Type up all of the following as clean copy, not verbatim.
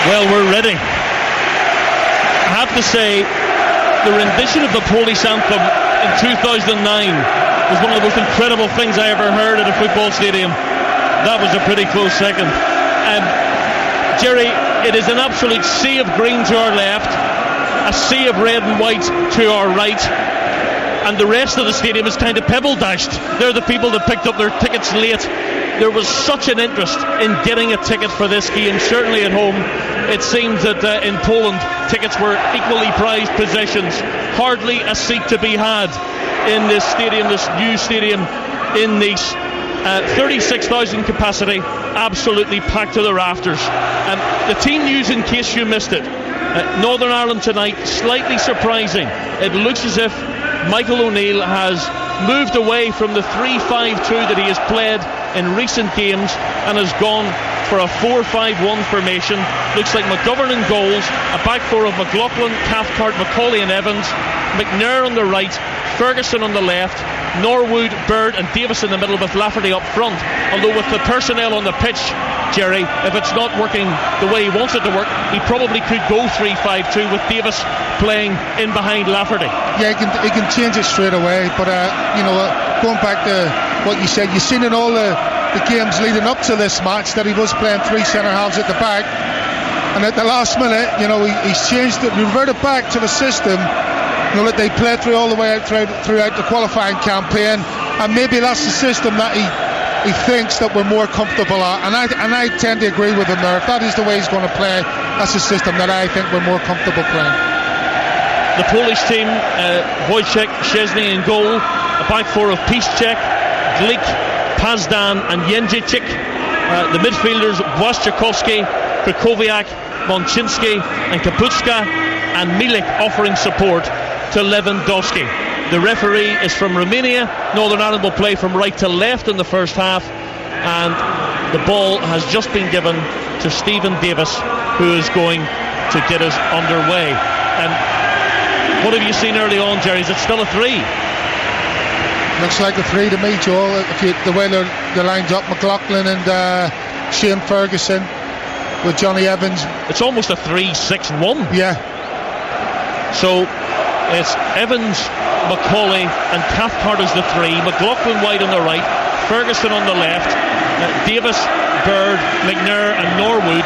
Well, we're ready. I have to say, the rendition of the Polish anthem in 2009 was one of the most incredible things I ever heard at a football stadium. That was a pretty close second. Jerry, it is an absolute sea of green to our left, a sea of red and white to our right, and the rest of the stadium is kind of pebble dashed. They're the people that picked up their tickets late. There was such an interest in getting a ticket for this game, certainly at home. It seems that in Poland, tickets were equally prized possessions. Hardly a seat to be had in this stadium, this new stadium in Nice. 36,000 capacity, absolutely packed to the rafters. The team news, in case you missed it, Northern Ireland tonight, slightly surprising. It looks as if Michael O'Neill has moved away from the 3-5-2 that he has played in recent games and has gone for a 4-5-1 formation. Looks like McGovern in goals, a back four of McLaughlin, Cathcart, McCauley and Evans, McNair on the right, Ferguson on the left, Norwood, Bird and Davis in the middle with Lafferty up front. Although with the personnel on the pitch, Jerry, if it's not working the way he wants it to work, he probably could go 3-5-2 with Davis playing in behind Lafferty. Yeah, he can change it straight away. But going back to what you said, you've seen in all the games leading up to this match that he was playing three centre halves at the back, and at the last minute, he's changed it, reverted back to the system that they played through all the way out throughout the qualifying campaign, and maybe that's the system that he thinks that we're more comfortable at, and I tend to agree with him there. If that is the way he's going to play, that's a system that I think we're more comfortable playing. The Polish team, Wojciech Szczesny in goal, a back four of Piszczek, Glik, Pazdan and Jędrzejczyk. The midfielders Błaszczykowski, Krychowiak, Mączynski and Kapustka, and Milik offering support to Lewandowski. The referee is from Romania. Northern Ireland will play from right to left in the first half, and the ball has just been given to Stephen Davis, who is going to get us underway. And what have you seen early on, Jerry? Is it still a 3? Looks like a 3 to me, Joel. The way they're lined up, McLaughlin and Shane Ferguson with Johnny Evans. It's almost a 3-6-1. Yeah. So it's Evans, McCauley and Cathcart as the 3, McLaughlin wide on the right, Ferguson on the left, Davis, Bird, McNair and Norwood,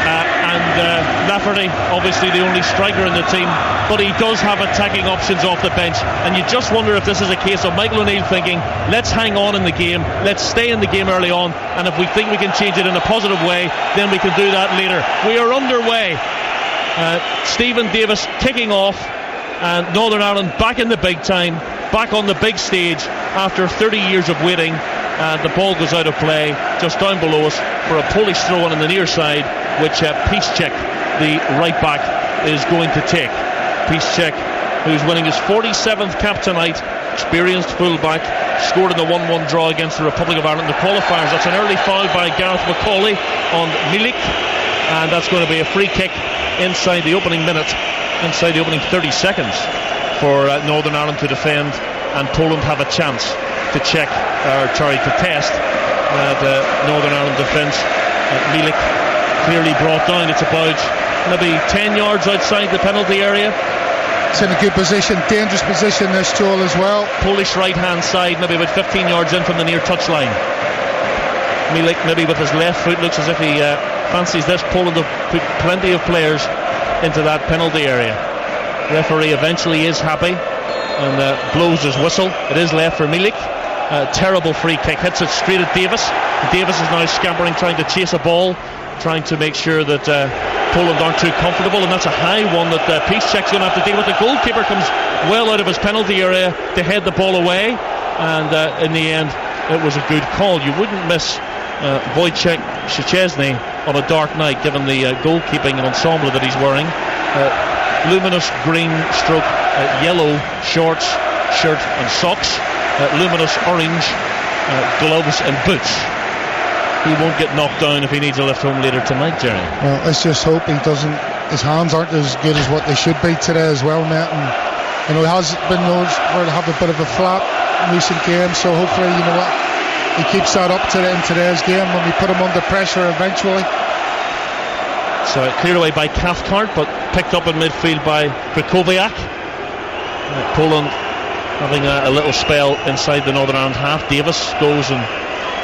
and Lafferty, obviously the only striker in the team, but he does have attacking options off the bench, and you just wonder if this is a case of Michael O'Neill thinking, let's hang on in the game, let's stay in the game early on, and if we think we can change it in a positive way, then we can do that later. We are underway. Stephen Davis kicking off, and Northern Ireland back in the big time, back on the big stage after 30 years of waiting, and the ball goes out of play just down below us for a Polish throw-in on the near side, which Piszczek, the right back, is going to take. Piszczek, who's winning his 47th cap tonight, experienced full-back, scored in the 1-1 draw against the Republic of Ireland in the qualifiers. That's an early foul by Gareth McCauley on Milik, and that's going to be a free kick inside the opening minute, inside the opening 30 seconds for Northern Ireland to defend, and Poland have a chance to to test the Northern Ireland defence. Milik clearly brought down. It's about maybe 10 yards outside the penalty area. It's in a good position, dangerous position this, Joel, as well. Polish right hand side, maybe about 15 yards in from the near touchline. Milik, maybe with his left foot, looks as if he fancies this. Poland have put plenty of players into that penalty area. Referee eventually is happy and blows his whistle. It is left for Milik. Terrible free kick, hits it straight at Davis. Davis is now scampering, trying to chase a ball, trying to make sure that Poland aren't too comfortable, and that's a high one that Piszczek's going to have to deal with. The goalkeeper comes well out of his penalty area to head the ball away, and in the end it was a good call. You wouldn't miss Wojciech Szczesny on a dark night, given the goalkeeping ensemble that he's wearing. Luminous green stroke yellow shorts, shirt and socks, luminous orange gloves and boots. He won't get knocked down if he needs a lift home later tonight, Jerry. Well, let's just hope he doesn't. His hands aren't as good as what they should be today as well, mate. And he has been known for to have a bit of a flap in recent games, so hopefully, he keeps that up in today's game when we put him under pressure eventually. cleared away by Cathcart, but picked up in midfield by Krychowiak. Poland having a little spell inside the Northern Ireland half. Davis goes and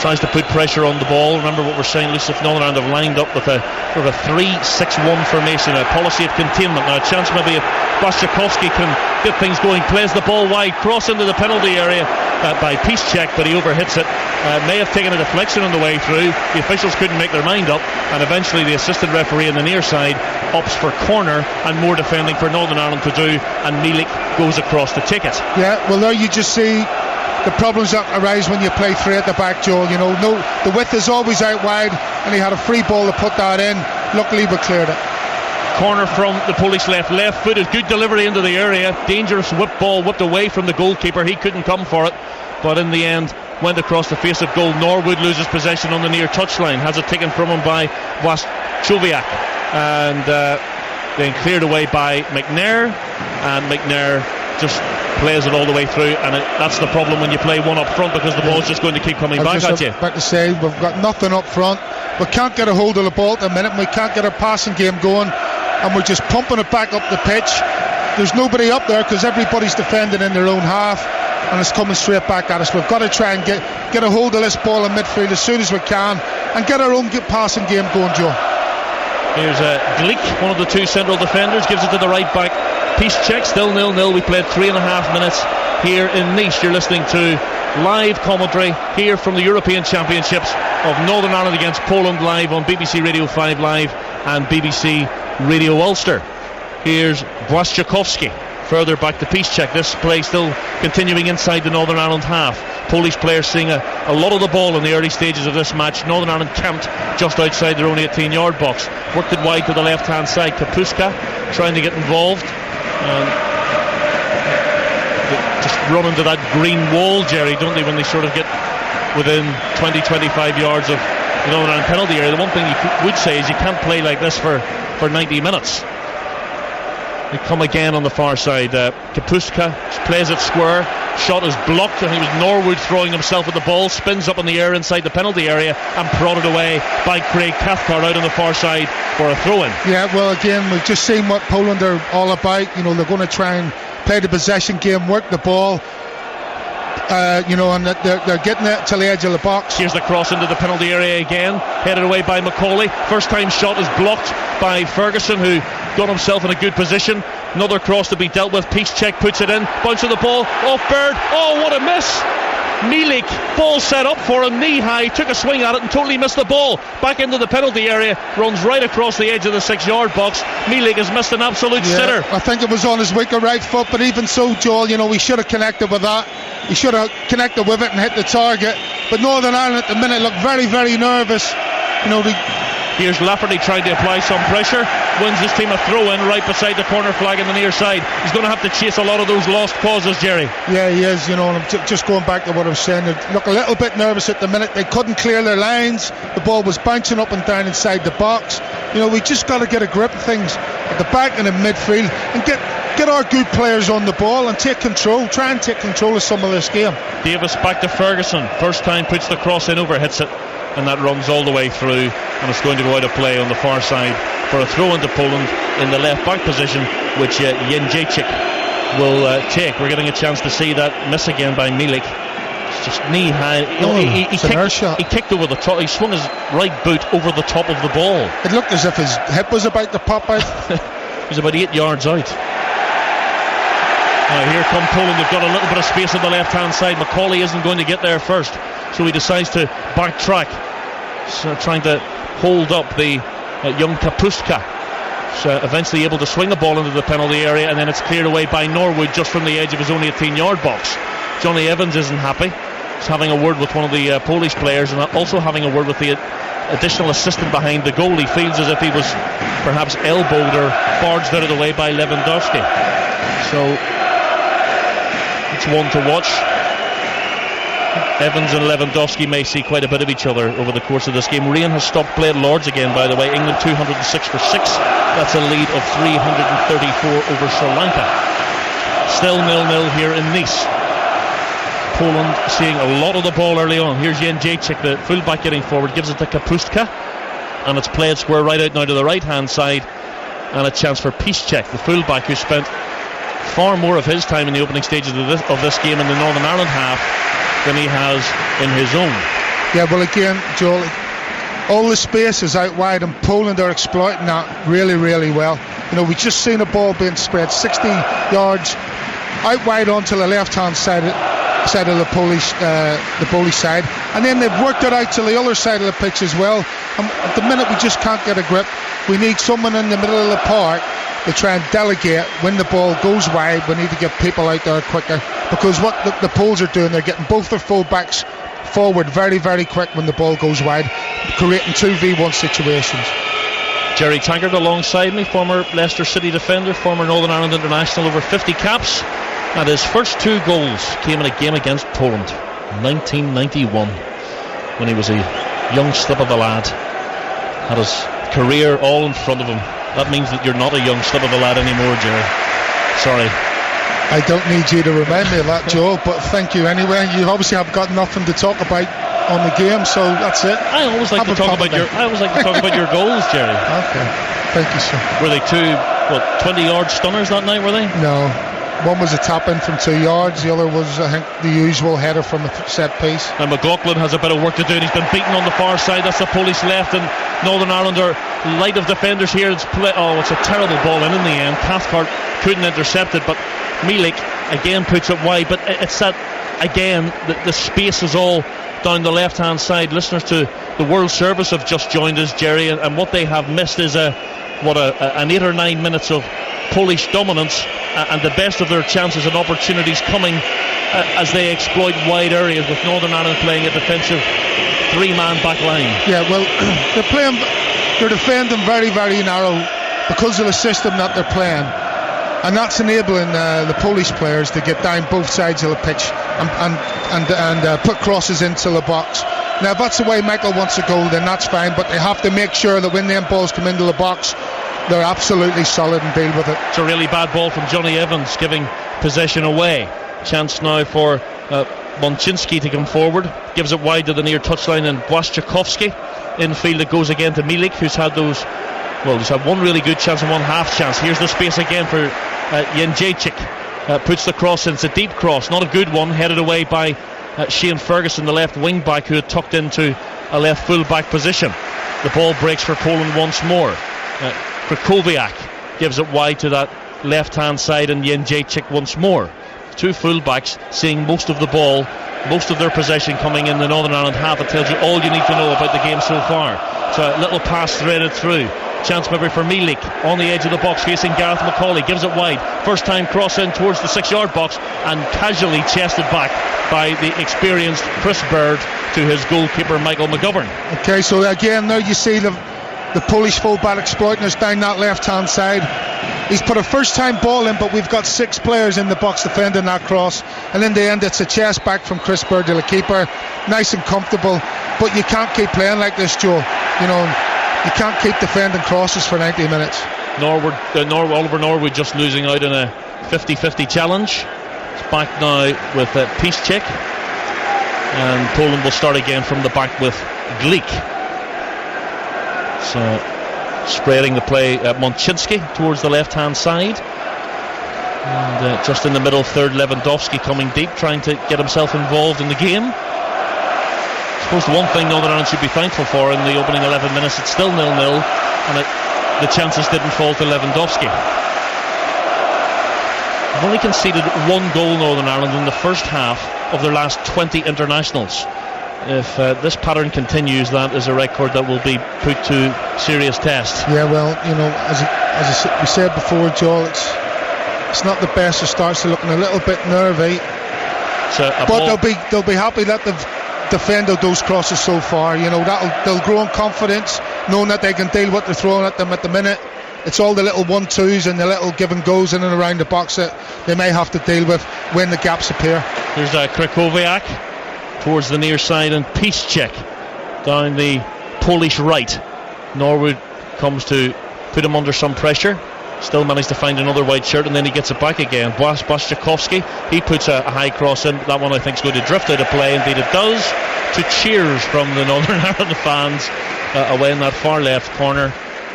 tries to put pressure on the ball. Remember what we're saying, Lucy, if Northern Ireland have lined up with a sort of a 3-6-1 formation, a policy of containment. Now a chance maybe if Błaszczykowski can get things going, plays the ball wide, cross into the penalty area by Piszczek, but he overhits it. May have taken a deflection on the way through. The officials couldn't make their mind up, and eventually the assistant referee on the near side opts for corner, and more defending for Northern Ireland to do, and Milik goes across to take it. Yeah, well there you just see the problems that arise when you play three at the back, Joel. You know, no, the width is always out wide, and he had a free ball to put that in. Luckily we cleared it. Corner from the Polish left footed, good delivery into the area, dangerous whip ball whipped away from the goalkeeper. He couldn't come for it, but in the end went across the face of goal. Norwood loses possession on the near touchline, has it taken from him by Błaszczykowski, and then cleared away by McNair, and McNair just plays it all the way through, and that's the problem when you play one up front, because the ball's just going to keep coming back at you. About to say, we've got nothing up front, we can't get a hold of the ball at the minute, we can't get our passing game going, and we're just pumping it back up the pitch. There's nobody up there because everybody's defending in their own half, and it's coming straight back at us. We've got to try and get a hold of this ball in midfield as soon as we can, and get our own passing game going, Joe. Here's Glik, one of the two central defenders, gives it to the right back Piszczek. Still 0-0. We played 3.5 minutes here in Nice. You're listening to live commentary here from the European Championships of Northern Ireland against Poland, live on BBC Radio 5 Live and BBC Radio Ulster. Here's Błaszczykowski further back to Piszczek. This play still continuing inside the Northern Ireland half. Polish players seeing a lot of the ball in the early stages of this match. Northern Ireland camped just outside their own 18-yard box. Worked it wide to the left hand side. Kapustka trying to get involved, and just run into that green wall, Jerry, don't they, when they sort of get within 20-25 yards of the Northern Ireland penalty area. The one thing you would say is you can't play like this for 90 minutes. They come again on the far side. Kapustka plays it square. Shot is blocked, and it was Norwood throwing himself at the ball. Spins up in the air inside the penalty area and prodded away by Craig Cathcart out on the far side for a throw-in. Yeah, well, again, we've just seen what Poland are all about. You know, they're going to try and play the possession game, work the ball. You know, and they're getting it to the edge of the box. Here's the cross into the penalty area again, headed away by Macaulay. First time shot is blocked by Ferguson, who got himself in a good position. Another cross to be dealt with. Piszczek puts it in, bunch of the ball off Bird. Oh, what a miss! Milik, ball set up for him, knee high, took a swing at it and totally missed the ball. Back into the penalty area, runs right across the edge of the 6-yard box. Milik has missed an absolute sitter. I think it was on his weaker right foot, but even so, Joel, you know, we should have connected with that. He should have connected with it and hit the target. But Northern Ireland at the minute look very, very nervous. You know, here's Lafferty trying to apply some pressure, wins his team a throw-in right beside the corner flag on the near side. He's going to have to chase a lot of those lost causes, Jerry. Yeah, he is, you know, and I'm just going back to what I was saying. They look a little bit nervous at the minute. They couldn't clear their lines. The ball was bouncing up and down inside the box. You know, we just got to get a grip of things at the back and in midfield and get our good players on the ball and take control, try and take control of some of this game. Davis back to Ferguson. First time puts the cross in, overhits it, and that runs all the way through, and it's going to go out of play on the far side for a throw into Poland in the left back position, which Jędrzejczyk will take. We're getting a chance to see that miss again by Milik. It's just knee high. He kicked over the top. He swung his right boot over the top of the ball. It looked as if his hip was about to pop out. He was about 8 yards out. Now here come Poland. They've got a little bit of space on the left hand side. Macaulay isn't going to get there first, so he decides to backtrack, so trying to hold up the young Kapustka. So eventually able to swing the ball into the penalty area, and then it's cleared away by Norwood just from the edge of his own 18-yard box. Johnny Evans isn't happy. He's having a word with one of the Polish players, and also having a word with the additional assistant behind the goal. He feels as if he was perhaps elbowed or barged out of the way by Lewandowski. So it's one to watch. Evans and Lewandowski may see quite a bit of each other over the course of this game. Rain has stopped play at Lords again, by the way. England 206 for 6. That's a lead of 334 over Sri Lanka. Still 0-0 here in Nice. Poland seeing a lot of the ball early on. Here's Jędrzejczyk, the fullback, getting forward, gives it to Kapustka. and it's played square right out now to the right hand side, and a chance for Piszczek, the fullback, who spent far more of his time in the opening stages of this game in the Northern Ireland half than he has in his own. Yeah, well, again, Joel, all the space is out wide, and Poland are exploiting that really, really well. You know, we just seen a ball being spread 60 yards out wide onto the left-hand side of the Polish side, and then they've worked it out to the other side of the pitch as well. And at the minute, we just can't get a grip. We need someone in the middle of the park to try and delegate when the ball goes wide. We need to get people out there quicker, because what the Poles are doing, they're getting both their full-backs forward very, very quick when the ball goes wide, creating 2v1 situations. Gerry Taggart alongside me, former Leicester City defender, former Northern Ireland international, over 50 caps, and his first 2 goals came in a game against Poland, 1991, when he was a young slip of a lad, had his career all in front of him. That means that you're not a young slip of a lad anymore, Gerry. Sorry. I don't need you to remind me of that, Joel, but thank you anyway. You obviously have got nothing to talk about on the game, so that's it. I always like to talk about your goals, Gerry. Okay, thank you, sir. Were they 20-yard stunners that night, were they? No, one was a tap in from 2 yards, the other was, I think, the usual header from a set piece. And McLaughlin has a bit of work to do, and he's been beaten on the far side. That's the Polish left, and Northern Ireland are light of defenders here. It's a terrible ball in the end. Cathcart couldn't intercept it, but Milik again puts it wide. But it's that, again, the space is all down the left hand side. Listeners to the World Service have just joined us, Gerry, and what they have missed is an 8 or 9 minutes of Polish dominance, and the best of their chances and opportunities coming as they exploit wide areas, with Northern Ireland playing a defensive 3-man back line. Yeah, well, they're defending very, very narrow because of the system that they're playing, and that's enabling the Polish players to get down both sides of the pitch and put crosses into the box. Now, if that's the way Michael wants to go, then that's fine, but they have to make sure that when them balls come into the box, they're absolutely solid and deal with it. It's a really bad ball from Johnny Evans, giving possession away. Chance now for Mączynski to come forward, gives it wide to the near touchline, and Błaszczykowski infield. It goes again to Milik, who's had one really good chance and one half chance. Here's the space again for Jędrzejczyk, puts the cross in. It's a deep cross, not a good one, headed away by Shane Ferguson, the left wing back, who had tucked into a left full back position. The ball breaks for Poland once more. Krychowiak gives it wide to that left hand side, and Jędrzejczyk once more. 2 full backs seeing most of the ball, most of their possession coming in the Northern Ireland half. It tells you all you need to know about the game so far. So a little pass threaded through. Chance maybe for Milik on the edge of the box, facing Gareth McCauley. Gives it wide. First time cross in towards the 6-yard box, and casually chested back by the experienced Chris Bird to his goalkeeper Michael McGovern. Okay, so again now you see the Polish fullback exploiting us down that left hand side. He's put a first time ball in, but we've got 6 players in the box defending that cross, and in the end it's a chest back from Chris Bird to the keeper. Nice and comfortable, but you can't keep playing like this, Joe. You know, you can't keep defending crosses for 90 minutes. Oliver Norwood just losing out in a 50-50 challenge. It's back now with Piszczek, and Poland will start again from the back with Glik. So spreading the play, Mączynski towards the left hand side, and just in the middle third, Lewandowski coming deep, trying to get himself involved in the game. I suppose the one thing Northern Ireland should be thankful for in the opening 11 minutes, it's still 0-0, and the chances didn't fall to Lewandowski. They've only conceded 1 goal, Northern Ireland, in the first half of their last 20 internationals. If this pattern continues, that is a record that will be put to serious test. Yeah, well, you know, as we said before, Joel, it's not the best of starts. They're looking a little bit nervy, but they'll be happy that they've defended those crosses so far. You know, they'll grow in confidence, knowing that they can deal with what they're throwing at them at the minute. It's all the little 1-2s and the little give and goes in and around the box that they may have to deal with when the gaps appear. Here's Krychowiak towards the near side, and Piszczek down the Polish right. Norwood comes to put him under some pressure, still managed to find another white shirt, and then he gets it back again. Błaszczykowski, he puts a high cross in. That one I think is going to drift out of play. Indeed it does, to cheers from the Northern Ireland fans away in that far left corner,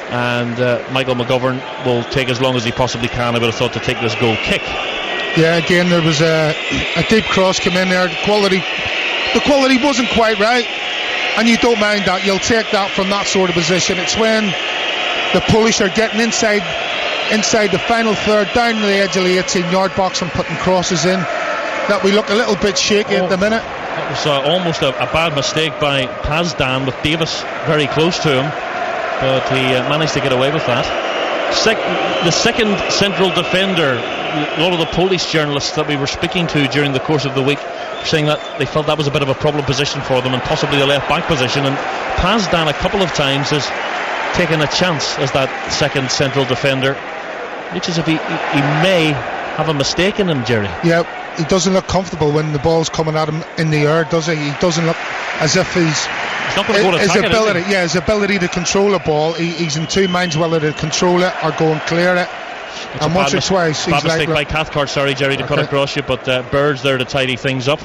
and Michael McGovern will take as long as he possibly can, I would have thought, to take this goal kick. Yeah, again, there was a deep cross come in there. The quality wasn't quite right, and you don't mind that. You'll take that from that sort of position. It's when the Polish are getting inside the final third, down to the edge of the 18-yard box and putting crosses in, that we look a little bit shaky at the minute. That was almost a bad mistake by Pazdan, with Davis very close to him, but he managed to get away with that. The second central defender, a lot of the Polish journalists that we were speaking to during the course of the week were saying that they felt that was a bit of a problem position for them, and possibly the left back position, and Pazdan a couple of times has taken a chance as that second central defender, which is if he may have a mistake in him, Jerry. Yeah, he doesn't look comfortable when the ball's coming at him in the air, does he? He doesn't look as if he's not going to go to attack ability, his ability to control a ball, he's in two minds whether to control it or go and clear it. It's and once or twice he's mistake by Cathcart, sorry Jerry, to cut across you, but Bird's there to tidy things up.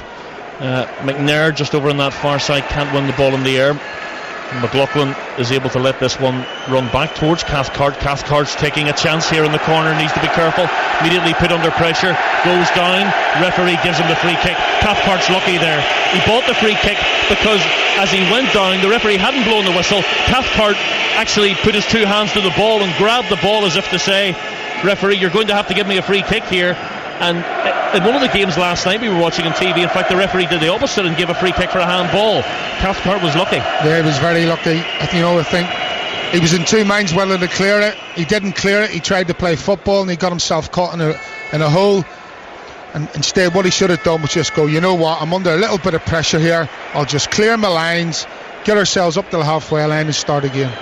McNair just over on that far side can't win the ball in the air. McLaughlin is able to let this one run back towards Cathcart. Cathcart's taking a chance here in the corner, needs to be careful. Immediately put under pressure, goes down, referee gives him the free kick. Cathcart's lucky there. He bought the free kick because as he went down, the referee hadn't blown the whistle. Cathcart actually put his two hands to the ball and grabbed the ball as if to say, referee, you're going to have to give me a free kick here. And in one of the games last night we were watching on TV, in fact the referee did the opposite and gave a free kick for a handball. Cathcart was lucky. Yeah, he was very lucky. I think he was in two minds whether to clear it. He didn't clear it. He tried to play football and he got himself caught in a hole. And instead what he should have done was just go, you know what, I'm under a little bit of pressure here, I'll just clear my lines, get ourselves up to the halfway line and start again.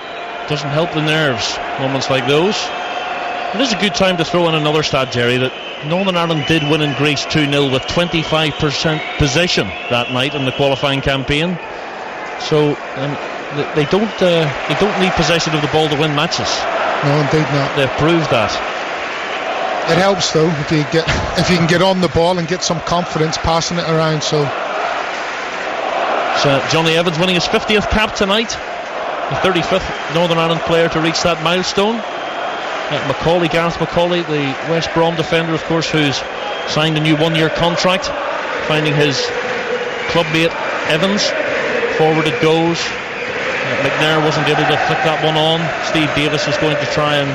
Doesn't help the nerves, moments like those. It is a good time to throw in another stat, Jerry, that Northern Ireland did win in Greece 2-0 with 25% possession that night in the qualifying campaign. So they don't need possession of the ball to win matches. No, indeed not. They've proved that. It helps though if you can get on the ball and get some confidence passing it around. So Johnny Evans winning his 50th cap tonight, the 35th Northern Ireland player to reach that milestone. Gareth McCauley, the West Brom defender, of course, who's signed a new one-year contract, finding his clubmate Evans. Forward it goes. McNair wasn't able to flick that one on. Steve Davis is going to try and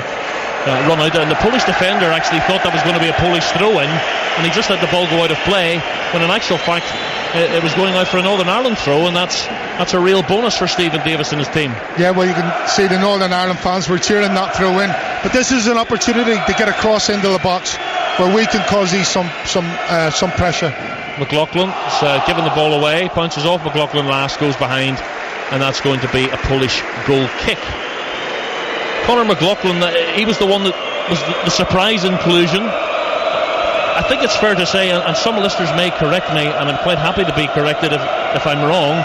run out, and the Polish defender actually thought that was going to be a Polish throw-in, and he just let the ball go out of play, when in actual fact it was going out for a Northern Ireland throw, and that's a real bonus for Stephen Davis and his team. Yeah, well, you can see the Northern Ireland fans were cheering that throw in, but this is an opportunity to get a cross into the box where we can cause these some pressure. McLaughlin giving the ball away, punches off McLaughlin last, goes behind, and that's going to be a Polish goal kick. Conor McLaughlin, he was the one that was the surprise inclusion. I think it's fair to say, and some listeners may correct me, and I'm quite happy to be corrected if I'm wrong,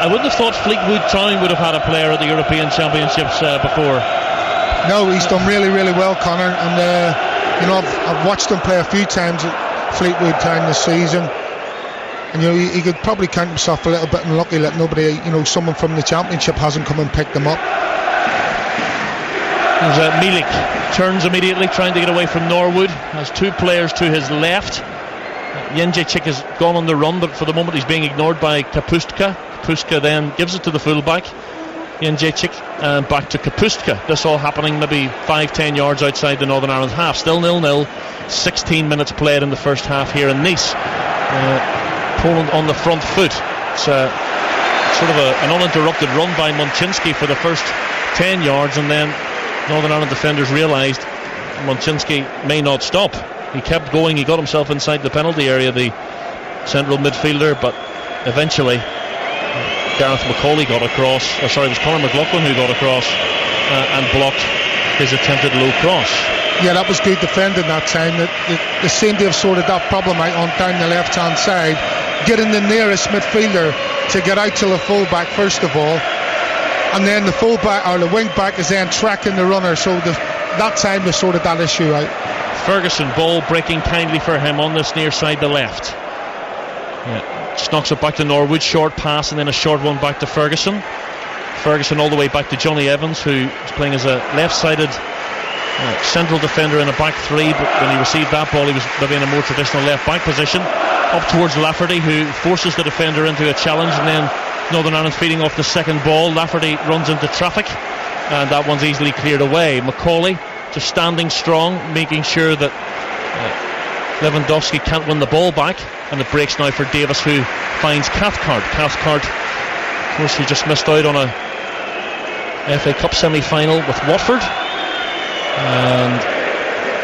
I wouldn't have thought Fleetwood Town would have had a player at the European Championships before. No, he's done really, really well, Conor, and I've watched him play a few times at Fleetwood Town this season, and he could probably count himself a little bit unlucky that nobody, someone from the Championship hasn't come and picked him up. There's Milik turns immediately, trying to get away from Norwood. Has two players to his left. Jędrzejczyk has gone on the run, but for the moment he's being ignored by Kapustka. Kapustka then gives it to the fullback. Jędrzejczyk back to Kapustka. This all happening maybe 5-10 yards outside the Northern Ireland half. Still 0-0. 16 minutes played in the first half here in Nice. Poland on the front foot. It's sort of an uninterrupted run by Mączynski for the first 10 yards, and then Northern Ireland defenders realised Mączynski may not stop. He kept going, he got himself inside the penalty area, the central midfielder, but eventually Gareth McCauley got across, it was Conor McLaughlin who got across and blocked his attempted low cross. Yeah, that was good defending that time. They seemed to have sorted that problem out on down the left hand side, getting the nearest midfielder to get out to the fullback first of all, and then the fullback or the wing back is then tracking the runner, so that time they sorted that issue out. Ferguson, ball breaking kindly for him on this near side, the left. Just knocks it back to Norwood, short pass and then a short one back to Ferguson. Ferguson all the way back to Johnny Evans, who is playing as a left-sided central defender in a back three, but when he received that ball he was maybe in a more traditional left-back position. Up towards Lafferty, who forces the defender into a challenge, and then Northern Ireland feeding off the second ball. Lafferty runs into traffic, and that one's easily cleared away. Macaulay just standing strong, making sure that Lewandowski can't win the ball back, and it breaks now for Davis, who finds Cathcart. Cathcart, of course, he just missed out on a FA Cup semi-final with Watford, and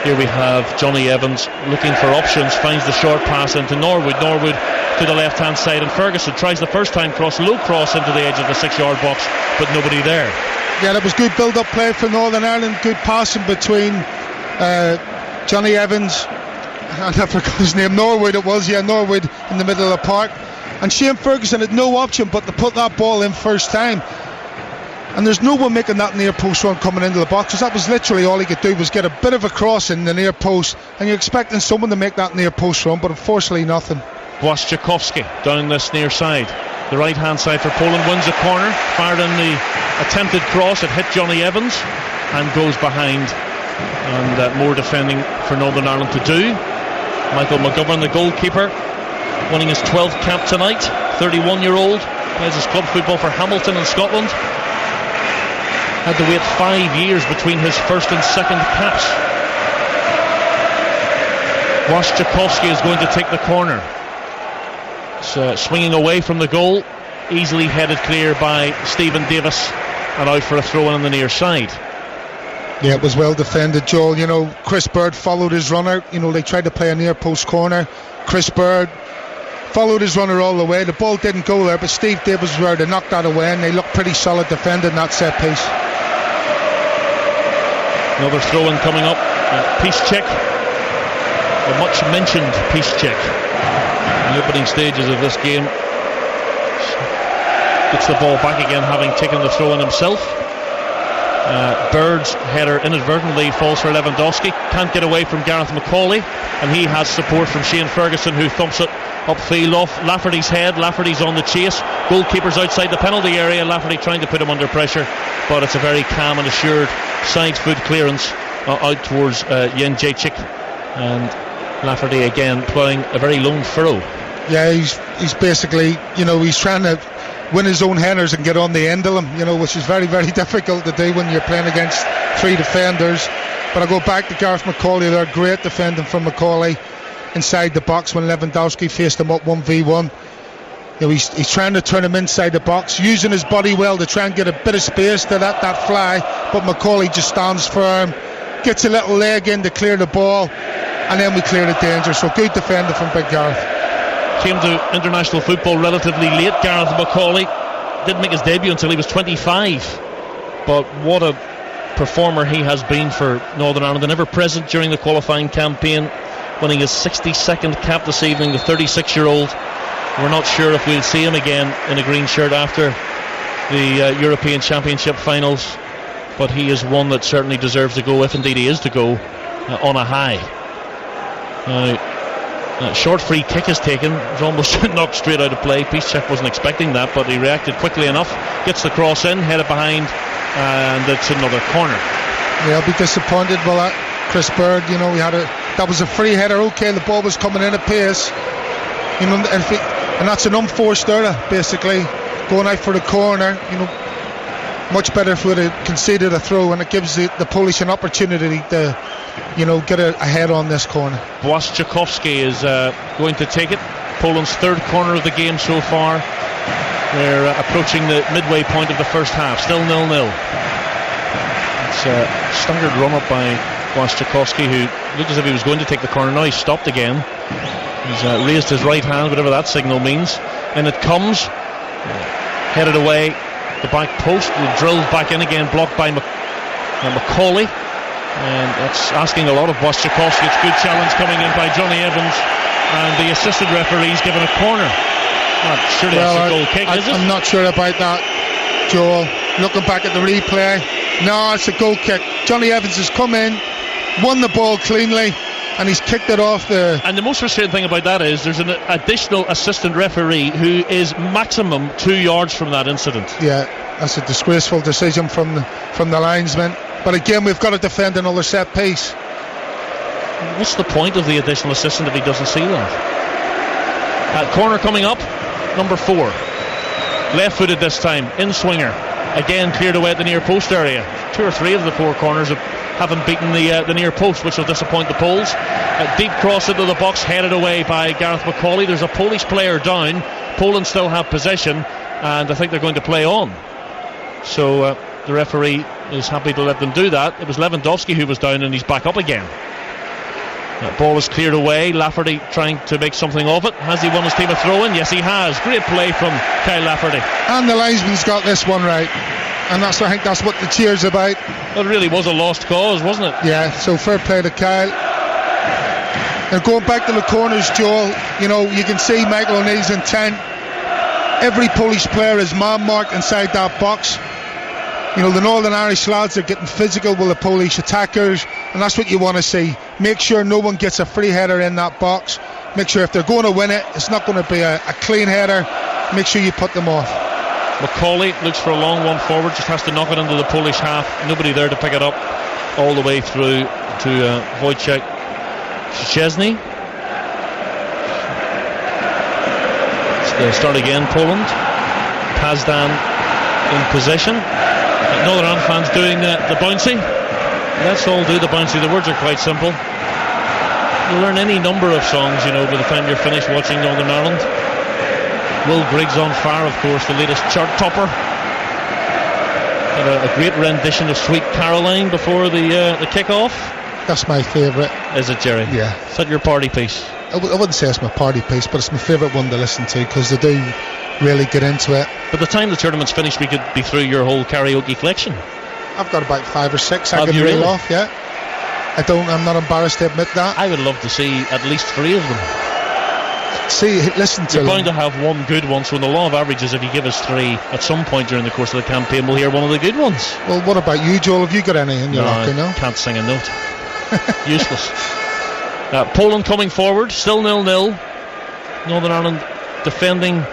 here we have Johnny Evans looking for options, finds the short pass into Norwood to the left hand side, and Ferguson tries the first time low cross into the edge of the 6-yard box, but nobody there. Yeah, that was good build-up play for Northern Ireland, good passing between Johnny Evans, I forgot his name, Norwood it was, Norwood in the middle of the park, and Shane Ferguson had no option but to put that ball in first time, and there's no one making that near post run coming into the boxes. That was literally all he could do, was get a bit of a cross in the near post, and you're expecting someone to make that near post run, but unfortunately nothing. Błaszczykowski down this near side, the right hand side for Poland, wins a corner, fired in the attempted cross, it hit Johnny Evans and goes behind, and more defending for Northern Ireland to do. Michael McGovern, the goalkeeper, winning his 12th cap tonight, 31-year-old, plays his club football for Hamilton in Scotland. Had to wait 5 years between his first and second caps. Błaszczykowski is going to take the corner. It's swinging away from the goal, easily headed clear by Stephen Davis, and out for a throw-in on the near side. Yeah, it was well defended, Joel. You know, Chris Bird followed his runner. You know, they tried to play a near post corner. Chris Bird followed his runner all the way. The ball didn't go there, but Steve Davis was there to knock that away, and they looked pretty solid defending that set piece. Another throw-in coming up. Piszczek, the much mentioned Piszczek, in the opening stages of this game, gets the ball back again, having taken the throw-in himself. Bird's header inadvertently falls for Lewandowski, can't get away from Gareth Macaulay, and he has support from Shane Ferguson, who thumps it upfield off Lafferty's head. Lafferty's on the chase, goalkeeper's outside the penalty area, Lafferty trying to put him under pressure, but it's a very calm and assured side foot clearance out towards Jędrzejczyk, and Lafferty again ploughing a very long furrow. Yeah, he's basically, you know, he's trying to win his own headers and get on the end of them, you know, which is very, very difficult to do when you're playing against three defenders. But I go back to Gareth Macaulay there, great defending from Macaulay inside the box when Lewandowski faced him up 1v1. You know, he's trying to turn him inside the box, using his body well to try and get a bit of space to let that fly, but Macaulay just stands firm, gets a little leg in to clear the ball, and then we clear the danger. So good defender from Big Gareth. Came to international football relatively late, Gareth Macaulay. Didn't make his debut until he was 25, but what a performer he has been for Northern Ireland, and ever present during the qualifying campaign, winning his 62nd cap this evening, the 36-year-old. We're not sure if we'll see him again in a green shirt after the European Championship finals, but he is one that certainly deserves to go, if indeed he is to go, on a high. Short free kick is taken. It was almost knocked straight out of play. Piszczek wasn't expecting that, but he reacted quickly enough, gets the cross in, headed behind, and it's another corner. Yeah, I'll be disappointed. Well, Chris Bird, you know, that was a free header. Okay, the ball was coming in at pace, you know, and that's an unforced error, basically, going out for the corner. You know, much better if we would have conceded a throw, and it gives the Polish an opportunity to, you know, get ahead on this corner. Błaszczykowski is going to take it. Poland's third corner of the game so far. They're approaching the midway point of the first half. Still 0-0. It's a staggered run up by Błaszczykowski, who looked as if he was going to take the corner. Now he's stopped again. He's raised his right hand, whatever that signal means, and it comes, headed away. The back post, drilled back in again, blocked by Macaulay, and that's asking a lot of Błaszczykowski. It's a good challenge coming in by Johnny Evans, and the assistant referee's given a corner. Surely that's a goal kick, is it? I'm not sure about that, Joel. Looking back at the replay, no, it's a goal kick. Johnny Evans has come in, won the ball cleanly, and he's kicked it off the... And the most frustrating thing about that is there's an additional assistant referee who is maximum 2 yards from that incident. Yeah, That's a disgraceful decision from the linesman. But again, we've got to defend another set piece. What's the point of the additional assistant if he doesn't see that? Corner coming up, number 4. Left-footed this time, in swinger. Again cleared away at the near post area. 2 or 3 of the 4 corners haven't beaten the near post, which will disappoint the Poles. Deep cross into the box, headed away by Gareth McCauley. There's a Polish player down. Poland still have possession, and I think they're going to play on. So the referee is happy to let them do that. It was Lewandowski who was down, and he's back up again. That ball is cleared away. Lafferty trying to make something of it. Has he won his team a throw-in? Yes, he has. Great play from Kyle Lafferty. And the linesman's got this one right. And I think that's what the cheer's about. Well, it really was a lost cause, wasn't it? Yeah, so fair play to Kyle. And going back to the corners, Joel, you know, you can see Michael O'Neill's intent. Every Polish player is man-marked inside that box. You know, the Northern Irish lads are getting physical with the Polish attackers, and that's what you want to see. Make sure no one gets a free header in that box. Make sure if they're going to win it, it's not going to be a clean header. Make sure you put them off. McCauley looks for a long one forward, just has to knock it into the Polish half. Nobody there to pick it up all the way through to Wojciech Szczesny. They start again, Poland. Pazdan in possession. Northern Ireland fans doing the bouncy. Let's all do the bouncy. The words are quite simple. You'll learn any number of songs, you know, by the time you're finished watching Northern Ireland. Will Griggs on Fire, of course, the latest chart topper. A great rendition of Sweet Caroline before the kick-off. That's my favourite. Is it, Jerry? Yeah. Is that your party piece? I wouldn't say it's my party piece, but it's my favourite one to listen to because they do really get into it. By the time the tournament's finished, we could be through your whole karaoke collection. I've got about 5 or 6 I can reel off, yeah. I'm not embarrassed to admit that. I would love to see at least 3 of them. See, listen to You're bound to have one good one, so in the law of averages, if you give us 3 at some point during the course of the campaign, we'll hear one of the good ones. Well, what about you, Joel? Have you got any in your locker now? Can't sing a note. Useless. Poland coming forward, still 0-0. Northern Ireland defending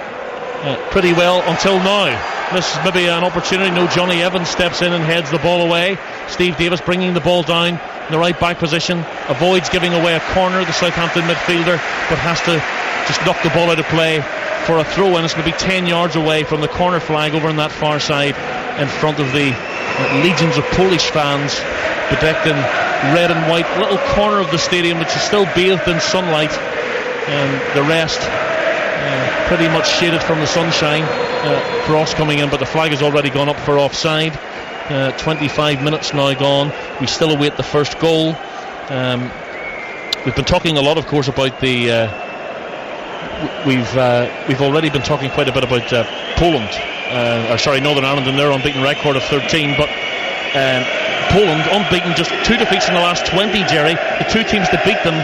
pretty well until now. This is maybe an opportunity. No, Johnny Evans steps in and heads the ball away. Steve Davis bringing the ball down in the right back position, avoids giving away a corner, the Southampton midfielder, but has to just knock the ball out of play for a throw, and it's going to be 10 yards away from the corner flag over on that far side in front of the legions of Polish fans bedecked in red and white. A little corner of the stadium which is still bathed in sunlight, and the rest pretty much shaded from the sunshine. Frost coming in, but the flag has already gone up for offside. 25 minutes now gone. We still await the first goal. We've been talking a lot, of course, about the we've already been talking quite a bit about Poland, Northern Ireland and their unbeaten record of 13, but Poland unbeaten, just 2 defeats in the last 20, Jerry. The 2 teams that beat them,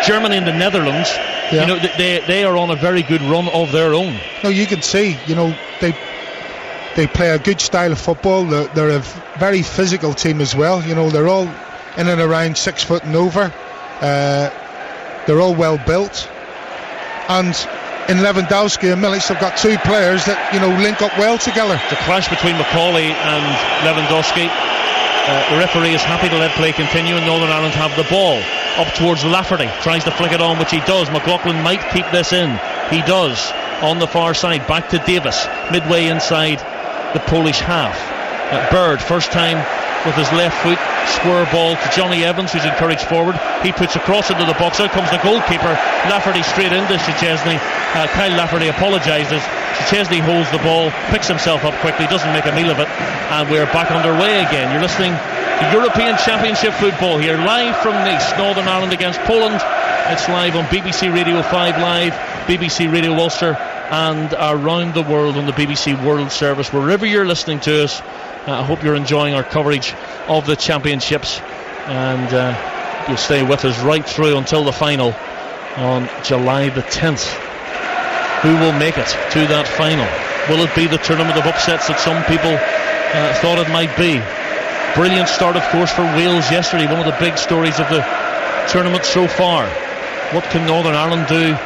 Germany and the Netherlands, yeah. You know, they are on a very good run of their own. No, you can see, you know, they play a good style of football. They're a very physical team as well. You know, they're all in and around 6 foot and over. They're all well built. And in Lewandowski and Milic, they've got 2 players that, you know, link up well together. The clash between McCauley and Lewandowski. The referee is happy to let play continue, and Northern Ireland have the ball. Up towards Lafferty, tries to flick it on, which he does. McLaughlin might keep this in. He does. On the far side, back to Davis, midway inside the Polish half. Bird, first time with his left foot, square ball to Johnny Evans, who's encouraged forward. He puts a cross into the box. Out comes the goalkeeper. Lafferty straight into Szczesny. Kyle Lafferty apologises. Szczesny holds the ball, picks himself up quickly, doesn't make a meal of it, and we're back underway again. You're listening to European Championship football here, live from Nice. Northern Ireland against Poland. It's live on BBC Radio 5 Live, BBC Radio Ulster, and around the world on the BBC World Service. Wherever you're listening to us, I hope you're enjoying our coverage of the championships, and you'll stay with us right through until the final on July the 10th. Who will make it to that final? Will it be the tournament of upsets that some people thought it might be? Brilliant start, of course, for Wales yesterday, one of the big stories of the tournament so far. What can Northern Ireland do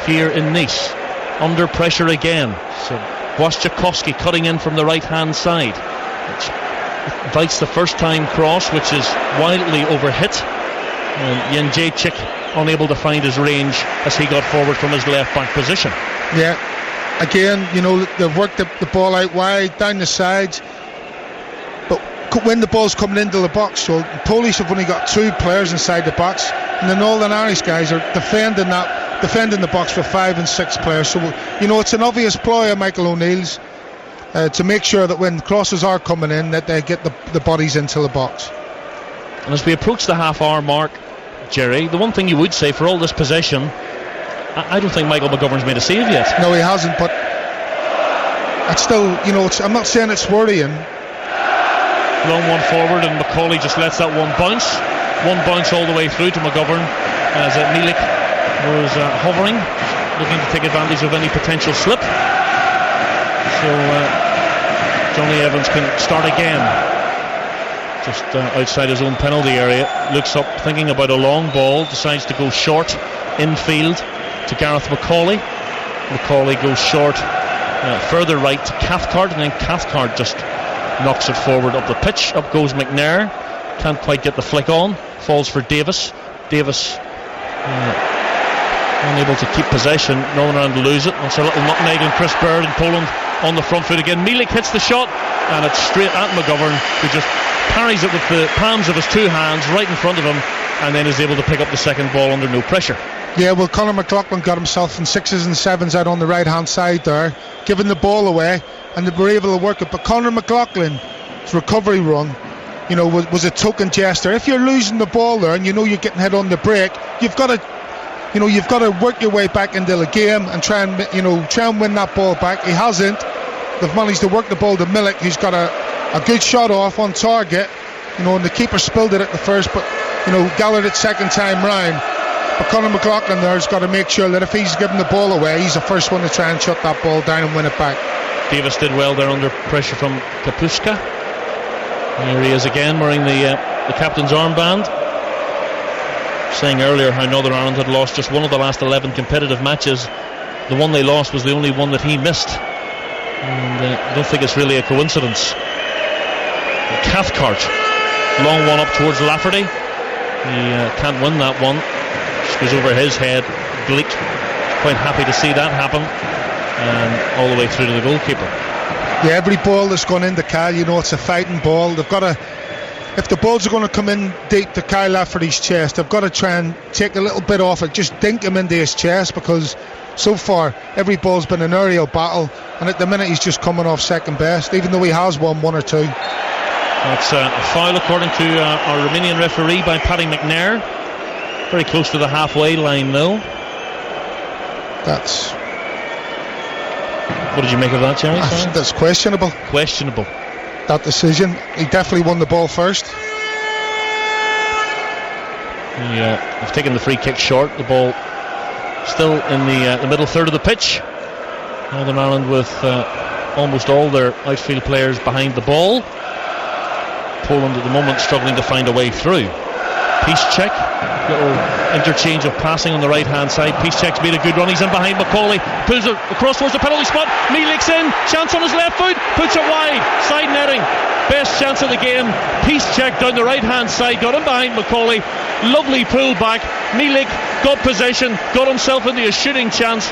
here in Nice? Under pressure again. So Wojciechowski cutting in from the right hand side, which invites the first time cross, which is wildly overhit, and Jędrzejczyk unable to find his range as he got forward from his left back position. Yeah, again, they've worked the ball out wide, down the sides, but when the ball's coming into the box, so Polish have only got 2 players inside the box, and the Northern Irish guys are defending the box for 5 and 6 players. So it's an obvious ploy of Michael O'Neill's to make sure that when crosses are coming in, that they get the bodies into the box. And as we approach the half-hour mark, Jerry, the one thing you would say for all this possession, I don't think Michael McGovern's made a save yet. No, he hasn't, but it's still, I'm not saying it's worrying. Long one forward, and Macaulay just lets that one bounce. One bounce all the way through to McGovern as Milik was hovering, looking to take advantage of any potential slip. So Johnny Evans can start again. Just outside his own penalty area, looks up, thinking about a long ball, decides to go short infield to Gareth Macaulay. Macaulay goes short further right to Cathcart, and then Cathcart just knocks it forward up the pitch. Up goes McNair, can't quite get the flick on, falls for Davis. Davis unable to keep possession, Northern Ireland to lose it. It's a little nutmeg, and Chris Bird in Poland on the front foot again. Milik hits the shot, and it's straight at McGovern, who just parries it with the palms of his 2 hands right in front of him, and then is able to pick up the second ball under no pressure. Yeah, well, Conor McLaughlin got himself in 6s and 7s out on the right hand side there, giving the ball away, and they were able to work it. But Conor McLaughlin's recovery run, was a token gesture. If you're losing the ball there and you're getting hit on the break, you've got to work your way back into the game and try and win that ball back. He hasn't. They've managed to work the ball to Milik, who's got a good shot off on target, and the keeper spilled it at the first, but Gallard it second time round. But Conor McLaughlin there's got to make sure that if he's giving the ball away, he's the first one to try and shut that ball down and win it back. Davis did well there under pressure from Kapuska. Here he is again, wearing the captain's armband. Saying earlier how Northern Ireland had lost just one of the last 11 competitive matches. The one they lost was the only one that he missed, and I don't think it's really a coincidence. Cathcart, long one up towards Lafferty. He can't win that one. Just goes over his head. Gleek quite happy to see that happen, and all the way through to the goalkeeper. Yeah, every ball that's gone into Kyle, it's a fighting ball. They've got to, if the balls are going to come in deep to Kyle Lafferty's chest, they've got to try and take a little bit off it, just dink him into his chest, because so far every ball's been an aerial battle, and at the minute he's just coming off second best, even though he has won 1 or 2. That's a foul according to our Romanian referee by Paddy McNair. Very close to the halfway line though. What did you make of that, Jerry? That's questionable. Questionable. That decision. He definitely won the ball first. They've taken the free kick short. The ball still in the middle third of the pitch. Northern Ireland with almost all their outfield players behind the ball. Poland at the moment struggling to find a way through. Piszczek, little interchange of passing on the right hand side. Piszczek's made a good run, he's in behind Macaulay, pulls it across towards the penalty spot. Milik's in, chance on his left foot, puts it wide, side netting, best chance of the game. Piszczek down the right hand side, got in behind Macaulay, lovely pull back. Milik got possession, got himself into a shooting chance,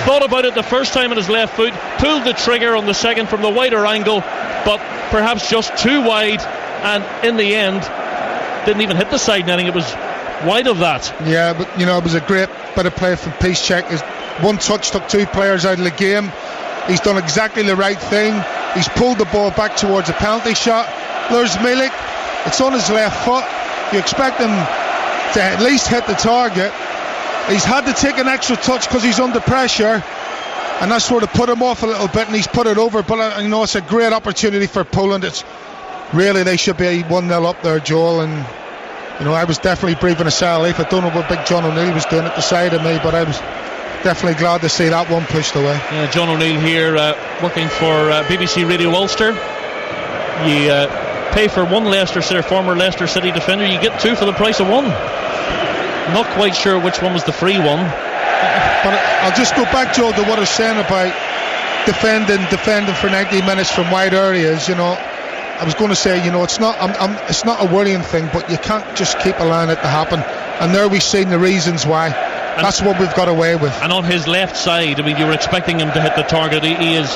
thought about it the first time on his left foot, pulled the trigger on the second from the wider angle, but perhaps just too wide, and in the end didn't even hit the side netting. It was wide of that. Yeah, but it was a great bit of play from Piszczek. His one touch took 2 players out of the game. He's done exactly the right thing. He's pulled the ball back towards a penalty shot. There's Milik, it's on his left foot. You expect him to at least hit the target. He's had to take an extra touch because he's under pressure, and that's sort of put him off a little bit, and he's put it over. But it's a great opportunity for Poland. It's really, they should be 1-0 up there, Joel, and I was definitely breathing a sigh of relief. I don't know what Big John O'Neill was doing at the side of me, but I was definitely glad to see that one pushed away. Yeah, John O'Neill here, working for BBC Radio Ulster. You pay for one former Leicester City defender, you get 2 for the price of 1. Not quite sure which one was the free one. But I'll just go back, Joel, to what I was saying about defending for 90 minutes from wide areas, I was going to say, it's not a worrying thing, but you can't just keep allowing it to happen. And there we've seen the reasons why. That's what we've got away with. And on his left side, I mean, you were expecting him to hit the target. He is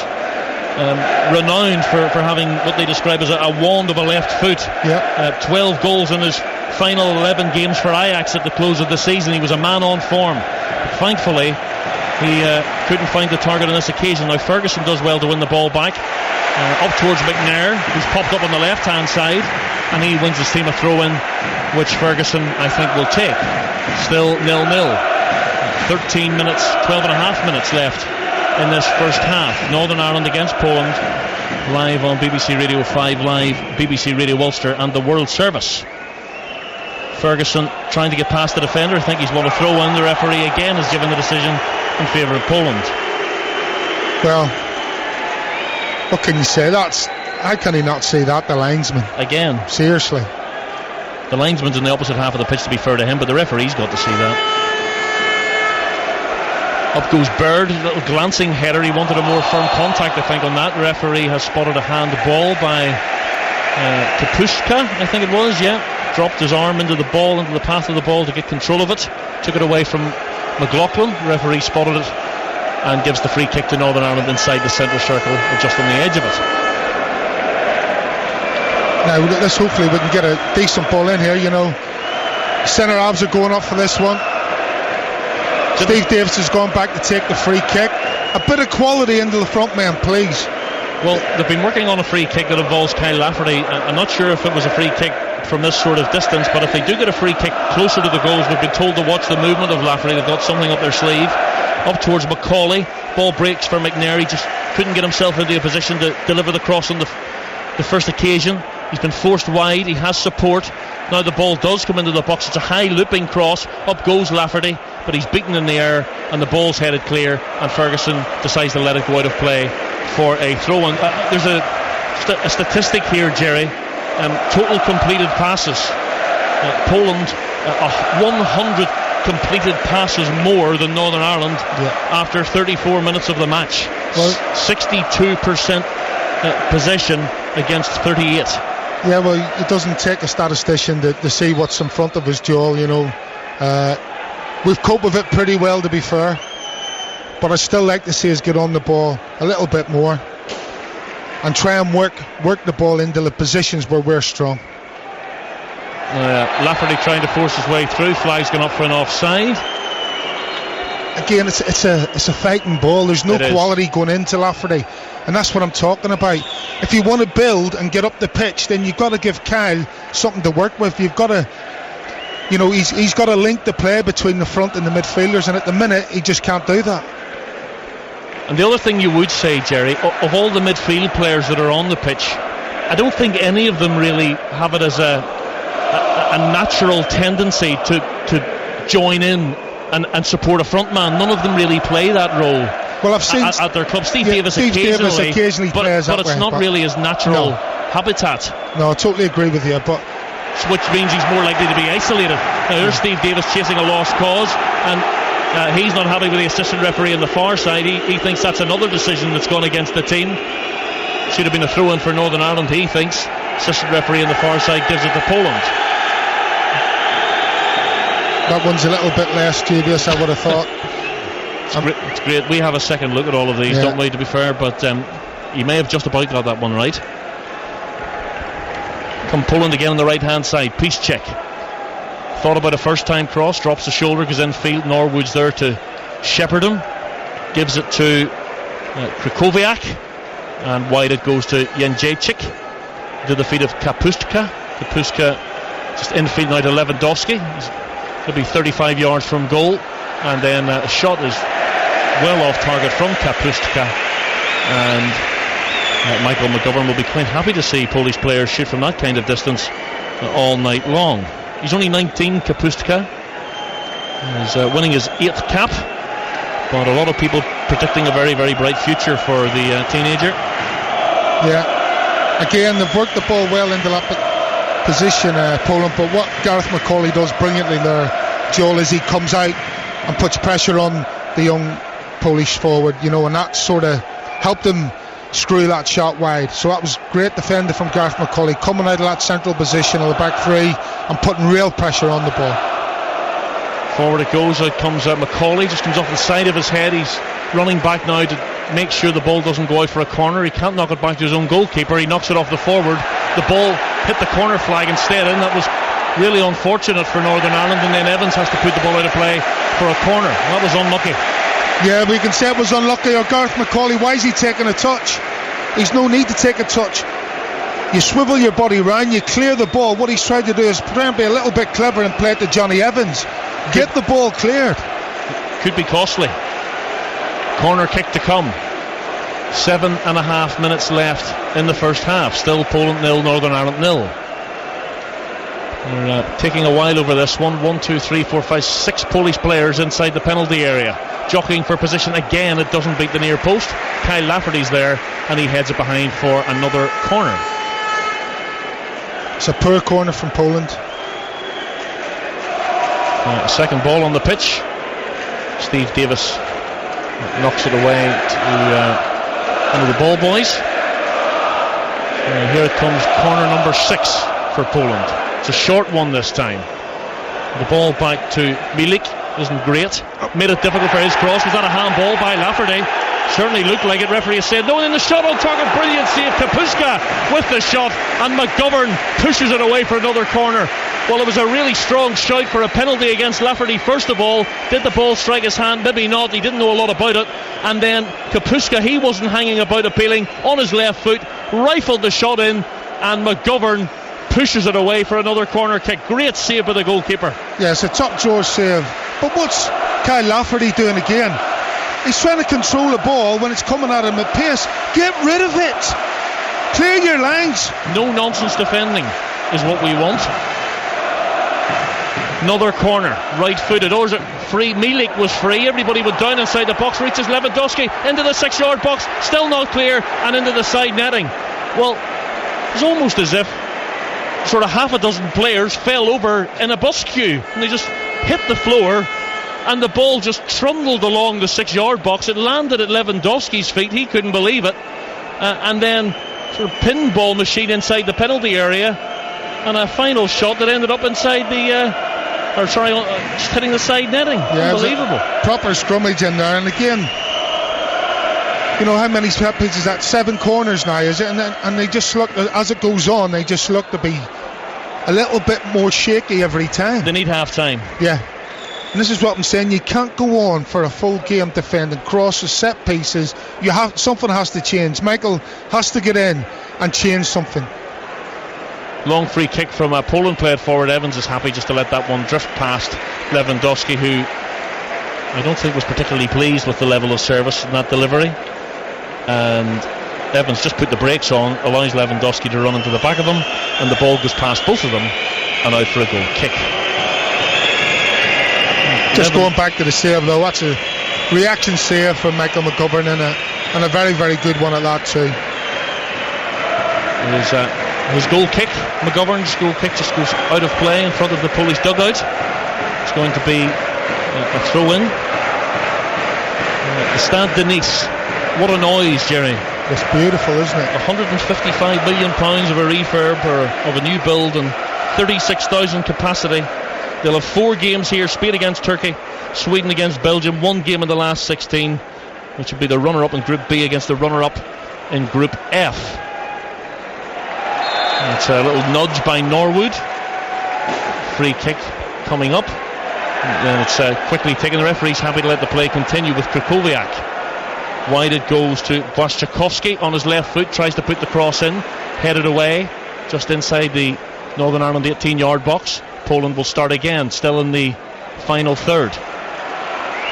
renowned for having what they describe as a wand of a left foot. 12 goals in his final 11 games for Ajax at the close of the season. He was a man on form. Thankfully, he couldn't find the target on this occasion. Now Ferguson does well to win the ball back up towards McNair, who's popped up on the left hand side, and he wins his team a throw-in, which Ferguson I think will take. Still 0-0. 13 minutes, 12 and a half minutes left in this first half. Northern Ireland against Poland, live on BBC Radio 5 Live, BBC Radio Ulster and the World Service. Ferguson trying to get past the defender. I think he's won a throw in. The referee again has given the decision in favour of Poland. Well, what can you say? How can he not see that, the linesman? Again. Seriously. The linesman's in the opposite half of the pitch, to be fair to him, but the referee's got to see that. Up goes Bird, a little glancing header. He wanted a more firm contact, I think, on that. The referee has spotted a hand ball by Kapuska, I think it was, dropped his arm into the ball, into the path of the ball to get control of it, took it away from McLaughlin. The referee spotted it and gives the free kick to Northern Ireland inside the centre circle, just on the edge of it. Now let's hopefully we can get a decent ball in here. Centre halves are going up for this one. Steve Davis has gone back to take the free kick. A bit of quality into the front man, please. Well, they've been working on a free kick that involves Kyle Lafferty. I'm not sure if it was a free kick from this sort of distance, but if they do get a free kick closer to the goals, we've been told to watch the movement of Lafferty. They've got something up their sleeve. Up towards Macaulay, ball breaks for McNair. He just couldn't get himself into a position to deliver the cross on the first occasion. He's been forced wide. He has support. Now the ball does come into the box. It's a high looping cross. Up goes Lafferty, but he's beaten in the air and the ball's headed clear, and Ferguson decides to let it go out of play for a throw-in. There's a statistic here, Jerry. Total completed passes. Poland 100 completed passes more than Northern Ireland after 34 minutes of the match. Well, 62% possession against 38. Yeah, well, it doesn't take a statistician to see what's in front of us, Joel. We've coped with it pretty well, to be fair, but I'd still like to see us get on the ball a little bit more and try and work the ball into the positions where we're strong. Lafferty trying to force his way through. Flag's gone up for an offside. Again, it's a fighting ball. There's no quality going into Lafferty, and that's what I'm talking about. If you want to build and get up the pitch, then you've got to give Kyle something to work with. You've got to, he's got to link the play between the front and the midfielders, and at the minute he just can't do that. And the other thing you would say, Jerry, of all the midfield players that are on the pitch, I don't think any of them really have it as a natural tendency to join in and support a front man. None of them really play that role. Well, I've seen at their club. Steve Davis occasionally plays but it's not really his natural habitat. No, I totally agree with you, but which means he's more likely to be isolated. Now there's Steve Davis chasing a lost cause, and he's not happy with the assistant referee on the far side. He thinks that's another decision that's gone against the team. Should have been a throw-in for Northern Ireland, he thinks. Assistant referee on the far side gives it to Poland. That one's a little bit less dubious, I would have thought. It's great. We have a second look at all of these, don't we, to be fair, but you may have just about got that one right. Come Poland again on the right hand side. Piszczek thought about a first time cross, drops the shoulder, goes infield. Norwood's there to shepherd him, gives it to Krychowiak, and wide it goes to Jędrzejczyk to the feet of Kapustka. Just infield now to Lewandowski. He'll be 35 yards from goal, and then a shot is well off target from Kapustka, and Michael McGovern will be quite happy to see Polish players shoot from that kind of distance all night long. He's only 19, Kapustka. He's winning his 8th cap, but a lot of people predicting a very, very bright future for the teenager. Yeah, again, they've worked the ball well into that position, Poland, but what Gareth McCauley does brilliantly there, Joel, is he comes out and puts pressure on the young Polish forward, and that sort of helped him screw that shot wide. So that was great defending from Gareth McCauley, coming out of that central position of the back three and putting real pressure on the ball. Forward it goes, out comes McCauley, just comes off the side of his head. He's running back now to make sure the ball doesn't go out for a corner. He can't knock it back to his own goalkeeper. He knocks it off the forward. The ball hit the corner flag instead, and that was really unfortunate for Northern Ireland, and then Evans has to put the ball out of play for a corner. That was unlucky. Yeah, we can say it was unlucky. Or Gareth McCauley, why is he taking a touch? He's no need to take a touch. You swivel your body round, you clear the ball. What he's trying to do is try and be a little bit clever and play it to Johnny Evans. Get the ball cleared. Could be costly. Corner kick to come. 7.5 minutes left in the first half. Still Poland 0, Northern Ireland 0. They're taking a while over this one. 1, 2, 3, 4, 5, 6 Polish players inside the penalty area, jockeying for position again. It doesn't beat the near post. Kyle Lafferty's there, and he heads it behind for another corner. It's a poor corner from Poland. Second ball on the pitch. Steve Davis knocks it away to one of the ball boys. Here it comes, corner number 6 for Poland. It's a short one this time. The ball back to Milik isn't great. Made it difficult for his cross. Was that a handball by Lafferty? Certainly looked like it. Referee has said no. And then the shot on target, brilliant save. Kapuska with the shot, and McGovern pushes it away for another corner. Well, it was a really strong shout for a penalty against Lafferty. First of all, did the ball strike his hand? Maybe not. He didn't know a lot about it. And then Kapuska, he wasn't hanging about appealing, on his left foot, rifled the shot in, and McGovern pushes it away for another corner kick. Great save by the goalkeeper. Yeah, it's a top drawer save. But what's Kyle Lafferty doing again? He's trying to control the ball when it's coming at him at pace. Get rid of it. Clear your lines. No nonsense defending is what we want. Another corner, right footed, or is it free? Milik was free. Everybody went down inside the box. Reaches Lewandowski into the 6-yard box, still not clear, and into the side netting. Well, it's almost as if sort of half a dozen players fell over in a bus queue, and they just hit the floor, and the ball just trundled along the 6-yard box. It landed at Lewandowski's feet. He couldn't believe it, and then sort of pinball machine inside the penalty area, and a final shot that ended up inside the just hitting the side netting. Yeah, unbelievable. Proper scrummage in there, and again, you know how many set pieces? That 7 corners now, is it? And they just look, as it goes on, they just look to be a little bit more shaky every time. They need half time. Yeah. And this is what I'm saying. You can't go on for a full game defending crosses, set pieces. Something has to change. Michael has to get in and change something. Long free kick from Poland player forward. Evans is happy just to let that one drift past Lewandowski, who I don't think was particularly pleased with the level of service in that delivery. And Evans just put the brakes on, allows Lewandowski to run into the back of him, and the ball goes past both of them and out for a goal kick. Just going back to the save though, that's a reaction save from Michael McGovern, and a very, very good one at that too. His goal kick, McGovern's goal kick, just goes out of play in front of the Polish dugout. It's going to be a throw in. The Stade de Nice, what a noise, Jerry. It's beautiful, isn't it? £155 million of a refurb of a new build, and 36,000 capacity. They'll have 4 games here: Spain against Turkey, Sweden against Belgium, 1 game in the last 16, which would be the runner-up in Group B against the runner-up in Group F. It's a little nudge by Norwood. Free kick coming up, and then it's quickly taken. The referee's happy to let the play continue with Krakowiak. Wide it goes to Błaszczykowski on his left foot, tries to put the cross in, headed away just inside the Northern Ireland 18-yard box. Poland will start again, still in the final third.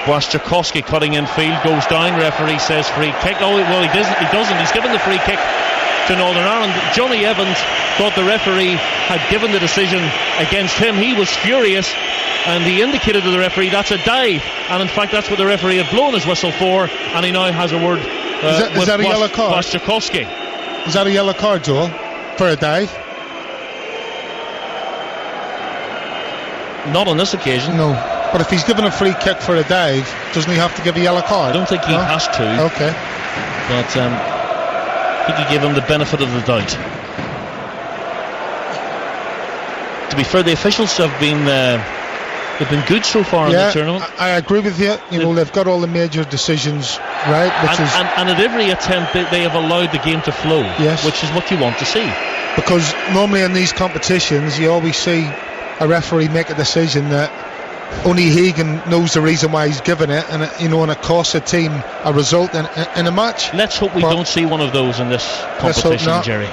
Błaszczykowski cutting in field, goes down. Referee says free kick. Oh well, he doesn't. He's given the free kick to Northern Ireland. Johnny Evans thought the referee had given the decision against him. He was furious, and he indicated to the referee that's a dive, and in fact that's what the referee had blown his whistle for, and he now has a word is that a yellow card? Błaszczykowski. Is that a yellow card, Joel, for a dive? Not on this occasion. No, but if he's given a free kick for a dive, doesn't he have to give a yellow card? I don't think he has to. Okay. but I think he gave him the benefit of the doubt. To be fair, the officials have been they've been good so far in the tournament. I agree with you. They've got all the major decisions right, and at every attempt they have allowed the game to flow, yes, which is what you want to see. Because normally in these competitions you always see a referee make a decision that only he knows the reason why he's given it, and it costs a team a result in a match. Let's hope we don't see one of those in this competition, Jerry.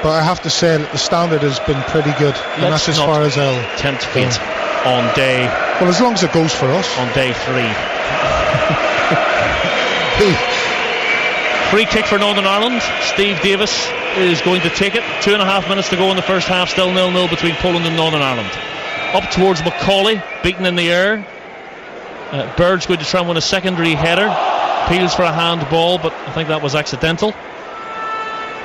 But I have to say that the standard has been pretty good, and that's as far as I'll tempt fate on day. Well, as long as it goes for us. On day 3. Free kick for Northern Ireland. Steve Davis is going to take it. 2.5 minutes to go in the first half. Still 0-0 between Poland and Northern Ireland. Up towards Macaulay, beaten in the air. Bird's going to try and win a secondary header. Peels for a handball, but I think that was accidental.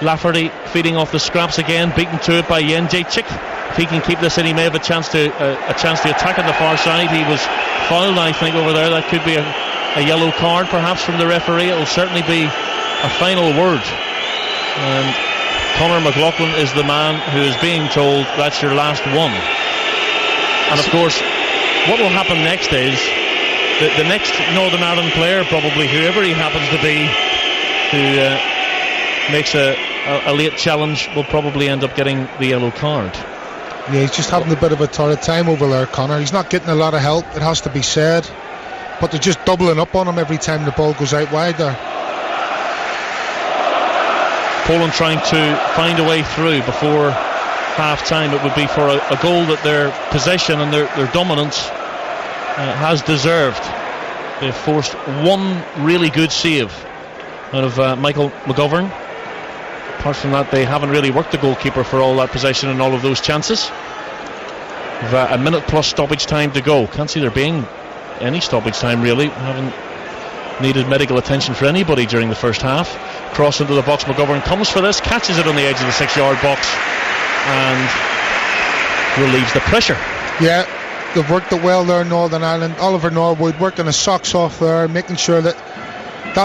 Lafferty feeding off the scraps again, beaten to it by Jędrzejczyk. If he can keep this in, he may have a chance to attack on the far side. He was fouled, I think, over there. That could be a yellow card perhaps from the referee. It will certainly be a final word, and Conor McLaughlin is the man who is being told that's your last one. And of course, what will happen next is the next Northern Ireland player, probably whoever he happens to be, who makes a late challenge, will probably end up getting the yellow card. Yeah, he's just having a bit of a torrid time over there, Conor. He's not getting a lot of help, it has to be said, but they're just doubling up on him every time the ball goes out wide there. Poland trying to find a way through before half time. It would be for a goal that their possession and their dominance has deserved. They've forced one really good save out of Michael McGovern. Apart from that, they haven't really worked the goalkeeper for all that possession and all of those chances. With a minute plus stoppage time to go. Can't see there being any stoppage time really. Haven't needed medical attention for anybody during the first half. Cross into the box, McGovern comes for this, catches it on the edge of the 6-yard box and relieves the pressure. Yeah, they've worked it well there in Northern Ireland. Oliver Norwood working his socks off there, making sure that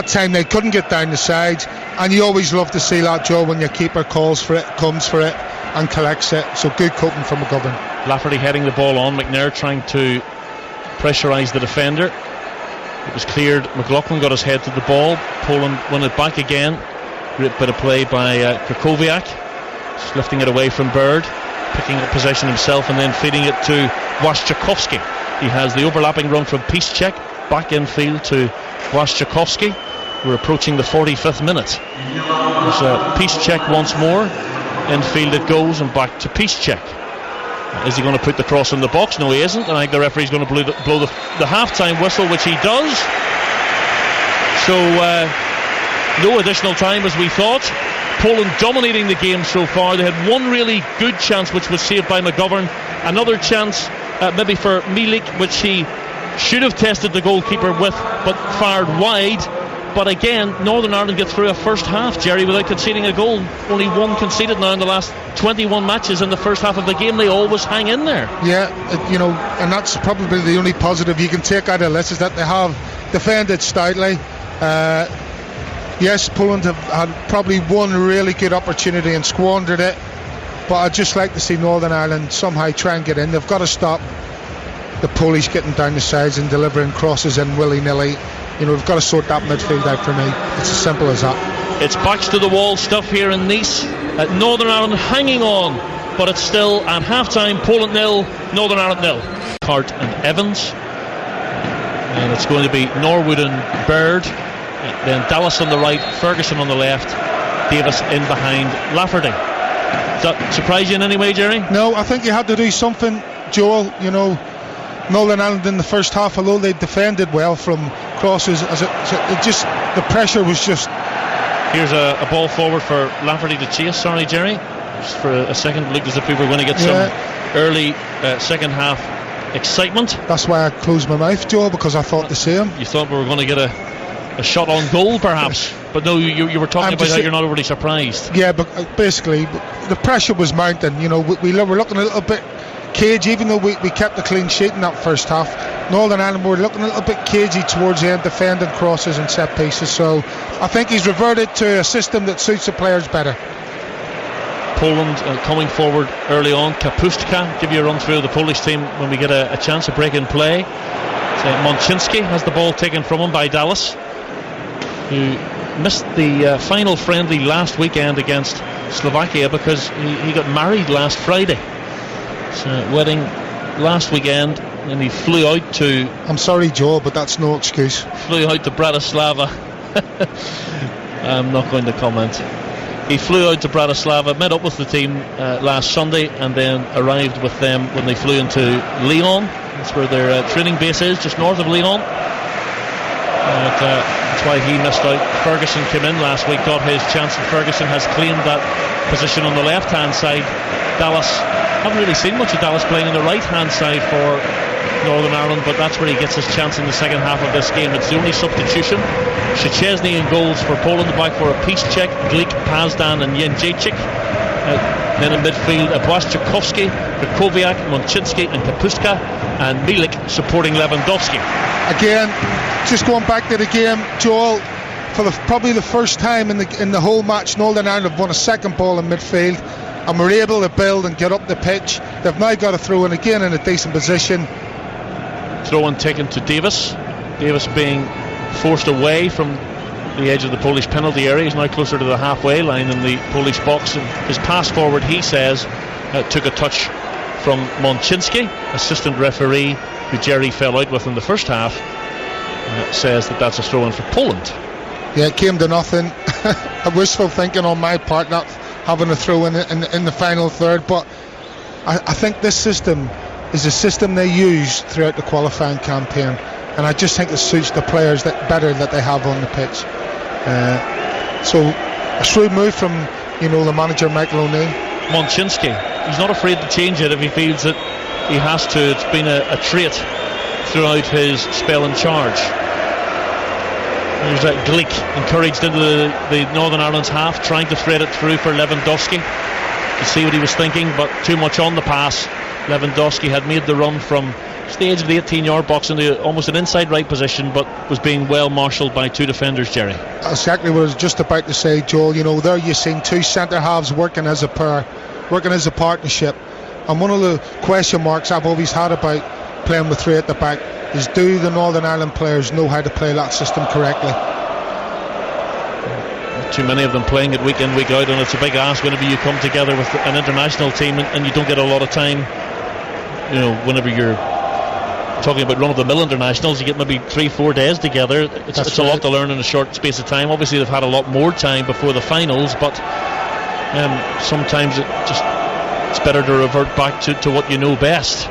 time they couldn't get down the sides, and you always love to see that, Joe, when your keeper calls for it, comes for it and collects it. So good coping from McGovern. Lafferty heading the ball on, McNair trying to pressurise the defender. It was cleared. McLaughlin got his head to the ball. Poland won it back again. Great bit of play by Krakowiak, just lifting it away from Bird, picking up possession himself and then feeding it to Błaszczykowski. He has the overlapping run from Piszczek back in field to Błaszczykowski. We're approaching the 45th minute. There's Piszczek once more. In field it goes and back to Piszczek. Is he going to put the cross in the box? No, he isn't. And I think the referee's going to blow the half-time whistle, which he does. So no additional time as we thought. Poland dominating the game so far. They had one really good chance which was saved by McGovern. Another chance maybe for Milik, which he should have tested the goalkeeper with, but fired wide. But again, Northern Ireland get through a first half, Jerry, without conceding a goal. Only one conceded now in the last 21 matches in the first half of the game. They always hang in there. Yeah, and that's probably the only positive you can take out of this, is that they have defended stoutly. Yes, Poland have had probably one really good opportunity and squandered it, but I'd just like to see Northern Ireland somehow try and get in. They've got to stop the Polish getting down the sides and delivering crosses in willy-nilly. We've got to sort that midfield out for me. It's as simple as that. It's backs to the wall stuff here in Nice. Northern Ireland hanging on, but it's still at half-time. Poland 0, Northern Ireland 0. Hart and Evans. And it's going to be Norwood and Bird. Then Dallas on the right, Ferguson on the left, Davis in behind Lafferty. Does that surprise you in any way, Jerry? No, I think you had to do something, Joel. Northern Ireland in the first half, although they defended well from crosses, the pressure was just. Here's a ball forward for Lafferty to chase. Sorry, Jerry. Just for a second, it looked as if we were going to get some early second half excitement. That's why I closed my mouth, Joel, because I thought the same. You thought we were going to get a shot on goal, perhaps, but no, you were talking about how you're not overly surprised. Yeah, but basically the pressure was mounting. We were looking a little bit cagey, even though we kept a clean sheet in that first half. Northern Ireland were looking a little bit cagey towards the end, defending crosses and set pieces. So I think he's reverted to a system that suits the players better. Poland coming forward early on. Kapustka, give you a run through of the Polish team when we get a chance to break in play. So Mączynski has the ball taken from him by Dallas, who missed the final friendly last weekend against Slovakia because he got married last Friday. So wedding last weekend, and he flew out to... I'm sorry, Joe, but that's no excuse. Flew out to Bratislava. I'm not going to comment. He flew out to Bratislava, met up with the team last Sunday, and then arrived with them when they flew into Lyon. That's where their training base is, just north of Lyon. That's why he missed out. Ferguson came in last week, got his chance, and Ferguson has claimed that position on the left-hand side. Dallas, haven't really seen much of Dallas playing on the right-hand side for Northern Ireland, but that's where he gets his chance in the second half of this game. It's the only substitution. Szczesny in goals for Poland, back for a Piszczek, Glik, Pazdan and Jędrzejczyk. Then in midfield, Błaszczykowski, Krychowiak, Mączynski and Kapustka, and Milik supporting Lewandowski. Again, just going back to the game, Joel, for probably the first time in the whole match, Northern Ireland have won a second ball in midfield, and were able to build and get up the pitch. They've now got to throw in again in a decent position. Throw in taken to Davis. Davis being forced away from the edge of the Polish penalty area. He's now closer to the halfway line in the Polish box. And his pass forward, he says, took a touch from Mączynski. Assistant referee, who Jerry fell out with in the first half, says that that's a throw in for Poland. Yeah, it came to nothing. A wishful thinking on my part, not having a throw in the final third. But I think this system is a system they use throughout the qualifying campaign, and I just think it suits the players better that they have on the pitch. So a shrewd move from the manager Michael O'Neill. Mączynski, he's not afraid to change it if he feels that he has to. It's been a trait throughout his spell in charge. There's that Glik encouraged into the Northern Ireland's half, trying to thread it through for Lewandowski to see what he was thinking, but too much on the pass. Lewandowski had made the run from the edge of the 18-yard box into almost an inside right position, but was being well marshalled by two defenders, Jerry. That's exactly what I was just about to say, Joel. There you've seen two centre halves working as a pair, working as a partnership, and one of the question marks I've always had about playing with three at the back is, do the Northern Ireland players know how to play that system correctly? Too many of them playing it week in, week out, and it's a big ask whenever you come together with an international team and you don't get a lot of time. Whenever you're talking about run-of-the-mill internationals, you get maybe 3-4 days together. It's a lot to learn in a short space of time. Obviously they've had a lot more time before the finals, but sometimes it's better to revert back to what you know best.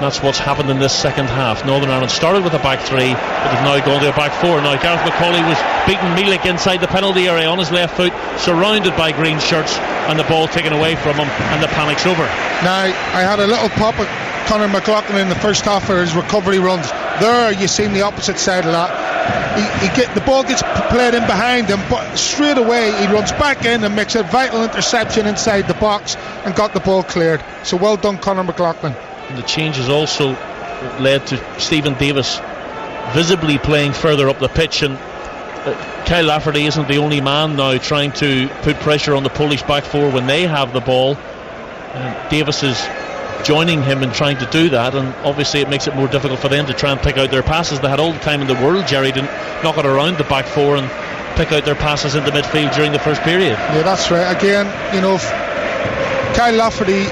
That's what's happened in this second half. Northern Ireland started with a back three, but have now gone to a back four. Now Gareth McCauley was beating Milik inside the penalty area on his left foot, surrounded by green shirts, and the ball taken away from him, and the panic's over. Now, I had a little pop at Conor McLaughlin in the first half for his recovery runs. There you seen the opposite side of that. The ball gets played in behind him, but straight away he runs back in and makes a vital interception inside the box and got the ball cleared. So well done, Conor McLaughlin. And the change has also led to Stephen Davis visibly playing further up the pitch, and Kyle Lafferty isn't the only man now trying to put pressure on the Polish back four when they have the ball. Davis is joining him in trying to do that, and obviously it makes it more difficult for them to try and pick out their passes. They had all the time in the world, Jerry, to knock it around the back four and pick out their passes into midfield during the first period. Yeah, that's right. Again, Kyle Lafferty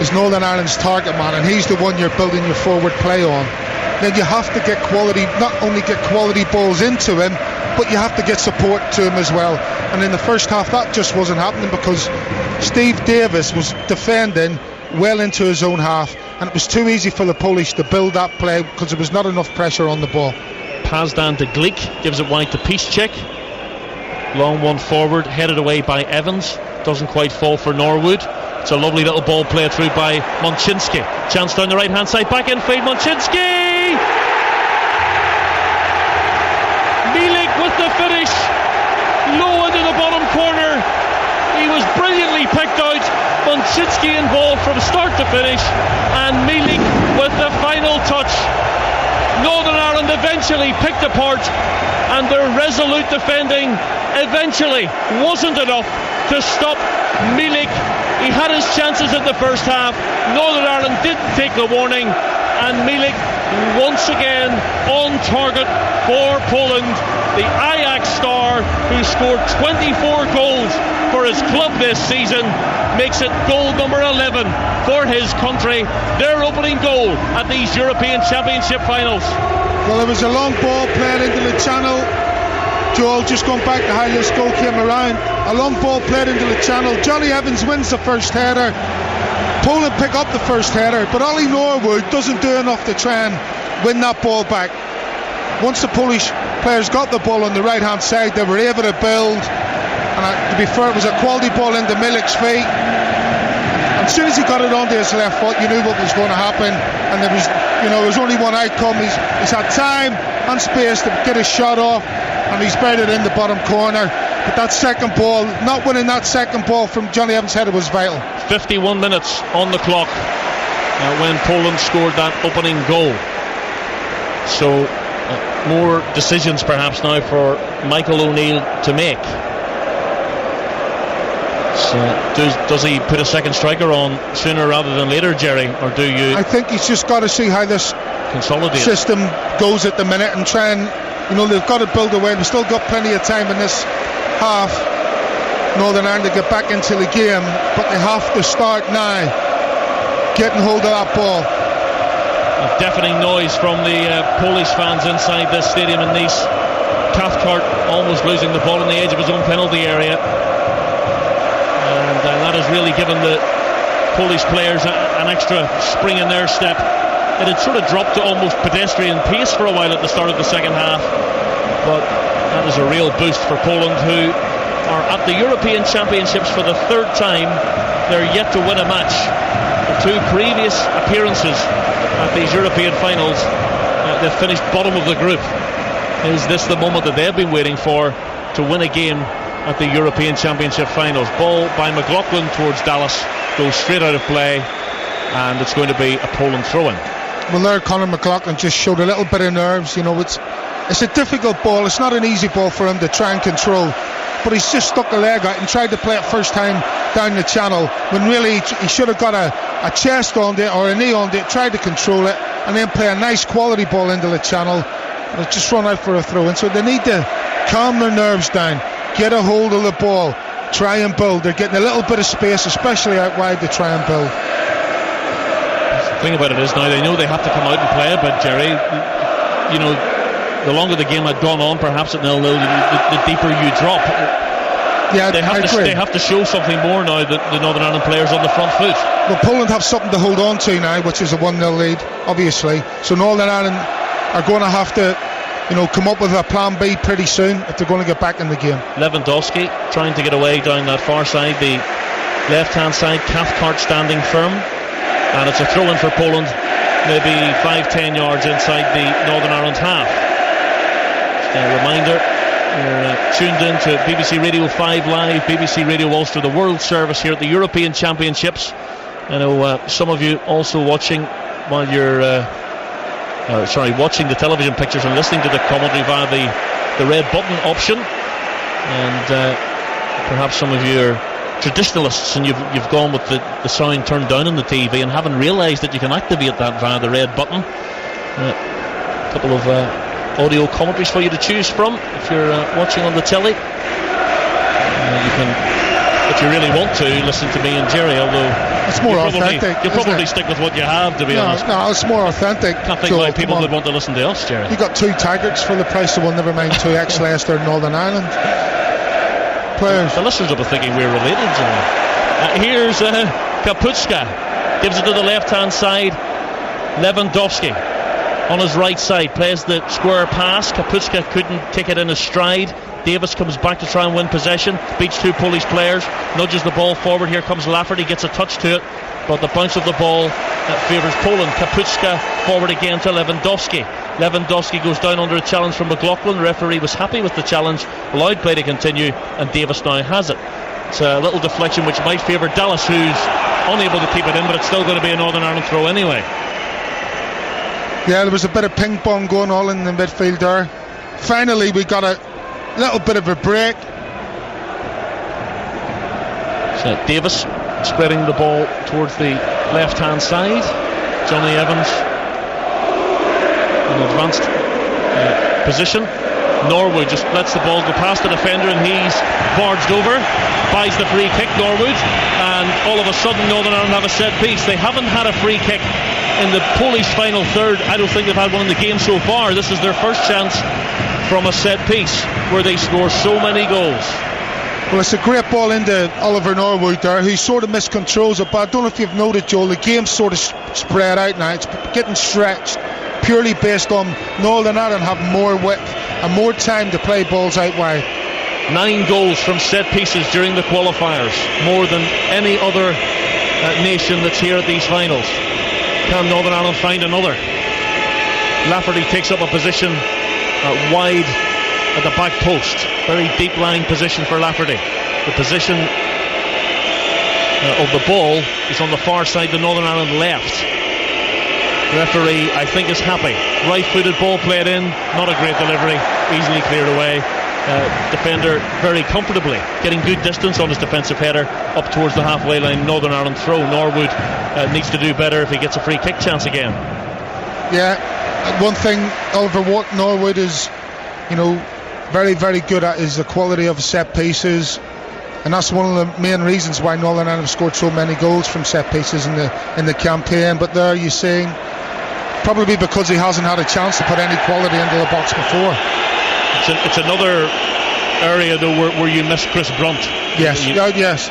is Northern Ireland's target man, and he's the one you're building your forward play on. Then you have to get quality, not only get quality balls into him, but you have to get support to him as well. And in the first half that just wasn't happening because Steve Davis was defending well into his own half, and it was too easy for the Polish to build that play because there was not enough pressure on the ball. Pazdan to Glik, gives it wide to Piszczek. Long one forward, headed away by Evans, doesn't quite fall for Norwood. It's a lovely little ball played through by Mączynski. Chance down the right hand side, back in field, Mączynski! Milik with the finish, low into the bottom corner. He was brilliantly picked out. Bonchitsky involved from start to finish, and Milik with the final touch. Northern Ireland eventually picked apart, and their resolute defending eventually wasn't enough to stop Milik. He had his chances in the first half. Northern Ireland didn't take the warning, and Milik once again on target for Poland. The Ajax star, who scored 24 goals for his club this season, makes it goal number 11 for his country. Their opening goal at these European Championship finals. Well, it was a long ball played into the channel. Joel, just going back to how this goal came around. A long ball played into the channel. Johnny Evans wins the first header. Poland pick up the first header, but Ollie Norwood doesn't do enough to try and win that ball back. Once the Polish players got the ball on the right hand side, they were able to build, and to be fair, it was a quality ball into Milik's feet. As soon as he got it onto his left foot, you knew what was going to happen, and there was only one outcome. He's had time and space to get his shot off, and he's buried it in the bottom corner. But that second ball, not winning that second ball from Johnny Evans' header was vital. 51 minutes on the clock when Poland scored that opening goal. So more decisions perhaps now for Michael O'Neill to make. So does he put a second striker on sooner rather than later, Jerry, or do you? I think he's just got to see how this system goes at the minute and try and, they've got to build away. We've still got plenty of time in this half, Northern Ireland, to get back into the game, but they have to start now getting hold of that ball. A deafening noise from the Polish fans inside this stadium in Nice. Cathcart almost losing the ball on the edge of his own penalty area, and that has really given the Polish players an extra spring in their step. It had sort of dropped to almost pedestrian pace for a while at the start of the second half, but that is a real boost for Poland, who are at the European Championships for the third time. They're yet to win a match. The two previous appearances at these European finals, they've finished bottom of the group. Is this the moment that they've been waiting for, to win a game at the European Championship finals? Ball by McLaughlin towards Dallas, goes straight out of play, and it's going to be a Poland throw-in. Well, there Conor McLaughlin just showed a little bit of nerves. It's a difficult ball. It's not an easy ball for him to try and control, but he's just stuck a leg out and tried to play it first time down the channel, when really he should have got a chest on it or a knee on it, tried to control it, and then play a nice quality ball into the channel. And it's just run out for a throw-in. So they need to calm their nerves down, get a hold of the ball, try and build. They're getting a little bit of space, especially out wide, to try and build. The thing about it is now they know they have to come out and play a bit, Jerry. The longer the game had gone on, perhaps at 0-0, the deeper you drop. Yeah, they have to show something more now, the Northern Ireland players on the front foot. Well, Poland have something to hold on to now, which is a 1-0 lead, obviously. So Northern Ireland are going to have to, come up with a plan B pretty soon if they're going to get back in the game. Lewandowski trying to get away down that far side, the left-hand side. Cathcart standing firm, and it's a throw-in for Poland, maybe 5-10 yards inside the Northern Ireland half. A reminder, you're tuned in to BBC Radio 5 Live, BBC Radio Ulster, the World Service here at the European Championships. I know some of you also watching while you're watching the television pictures and listening to the commentary via the red button option, and perhaps some of you are traditionalists and you've gone with the sound turned down on the TV and haven't realised that you can activate that via the red button. A couple of audio commentaries for you to choose from if you're watching on the telly. You can, if you really want to, listen to me and Jerry, although it's more authentic. You'll probably stick with what you have, to be honest. No, it's more authentic. Can't think why people would want to listen to us, Jerry. You got two Tigers for the price of one, never mind two ex-Leicester Northern Ireland players. The listeners will be thinking we're related, Jerry. Here's Kapustka, gives it to the left-hand side. Lewandowski on his right side plays the square pass. Kapustka couldn't take it in his stride. Davis comes back to try and win possession, beats two Polish players, nudges the ball forward. Here comes Lafferty, gets a touch to it, but the bounce of the ball favours Poland. Kapustka forward again to Lewandowski. Lewandowski goes down under a challenge from McLaughlin. The referee was happy with the challenge, allowed play to continue, and Davis now has it. It's a little deflection which might favour Dallas, who's unable to keep it in, but it's still going to be a Northern Ireland throw anyway. Yeah, there was a bit of ping pong going on in the midfield there. Finally we got a little bit of a break. So Davis spreading the ball towards the left hand side. Johnny Evans in advanced position. Norwood just lets the ball go past the defender, and he's barged over, buys the free kick, Norwood, and all of a sudden Northern Ireland have a set piece. They haven't had a free kick in the Polish final third. I don't think they've had one in the game so far. This is their first chance from a set piece where they score so many goals. Well, it's a great ball into Oliver Norwood there, who sort of miscontrols it, but I don't know if you've noted, Joel, the game's sort of spread out now. It's getting stretched purely based on Northern Ireland have more width and more time to play balls out wide. 9 goals from set pieces during the qualifiers, more than any other nation that's here at these finals. Can Northern Ireland find another? Lafferty takes up a position wide at the back post. Very deep lying position for Lafferty. The position of the ball is on the far side, the Northern Ireland left. Referee, I think, is happy. Right-footed ball played in, not a great delivery, easily cleared away. Defender very comfortably getting good distance on his defensive header up towards the halfway line. Northern Ireland throw. Norwood needs to do better if he gets a free kick chance again. Yeah, one thing Oliver Norwood is, very, very good at is the quality of set pieces, and that's one of the main reasons why Northern Ireland have scored so many goals from set pieces in the campaign. But there you're saying probably because he hasn't had a chance to put any quality into the box before. It's another area though where you miss Chris Brunt. Yes, yes,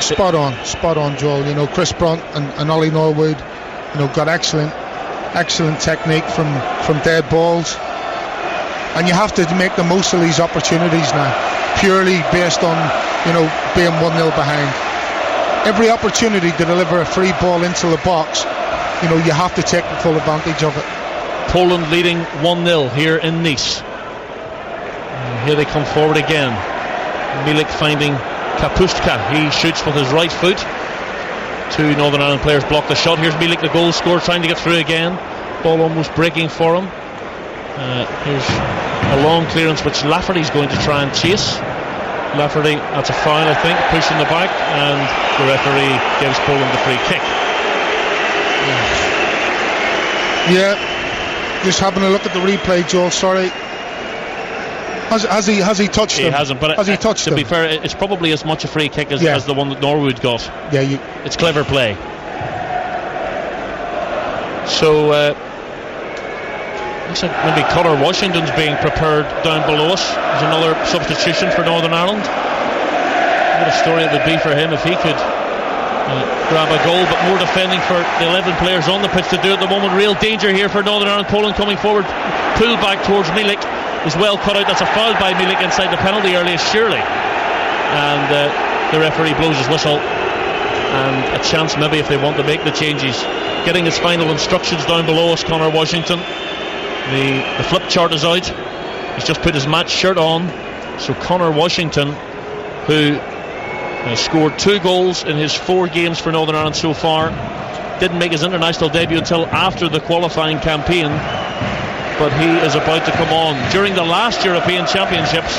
spot on, Joel. Chris Brunt and Ollie Norwood, got excellent technique from dead balls, and you have to make the most of these opportunities now, purely based on being 1-0 behind. Every opportunity to deliver a free ball into the box, you have to take the full advantage of it. Poland leading 1-0 here in Nice. Here they come forward again. Milik finding Kapustka. He shoots with his right foot. 2 Northern Ireland players block the shot. Here's Milik, the goal scorer, trying to get through again. Ball almost breaking for him. Here's a long clearance which Lafferty's going to try and chase. Lafferty, that's a foul, I think, pushing the back, and the referee gives Poland the free kick. Yeah, just having a look at the replay, Joel. Sorry. Has he touched him? He hasn't, but has he touched to him? be fair, it's probably as much a free kick as the one that Norwood got. Yeah, it's clever play. So looks like maybe Conor Washington's being prepared down below us. There's another substitution for Northern Ireland. What a story it would be for him if he could grab a goal, but more defending for the 11 players on the pitch to do at the moment. Real danger here for Northern Ireland. Poland coming forward, pulled back towards Milik. Is well cut out. That's a foul by Milik inside the penalty area, surely. And the referee blows his whistle, and a chance maybe if they want to make the changes. Getting his final instructions down below us, Conor Washington. The flip chart is out. He's just put his match shirt on. So Conor Washington, who scored 2 goals in his 4 games for Northern Ireland so far, didn't make his international debut until after the qualifying campaign, but he is about to come on. During the last European Championships,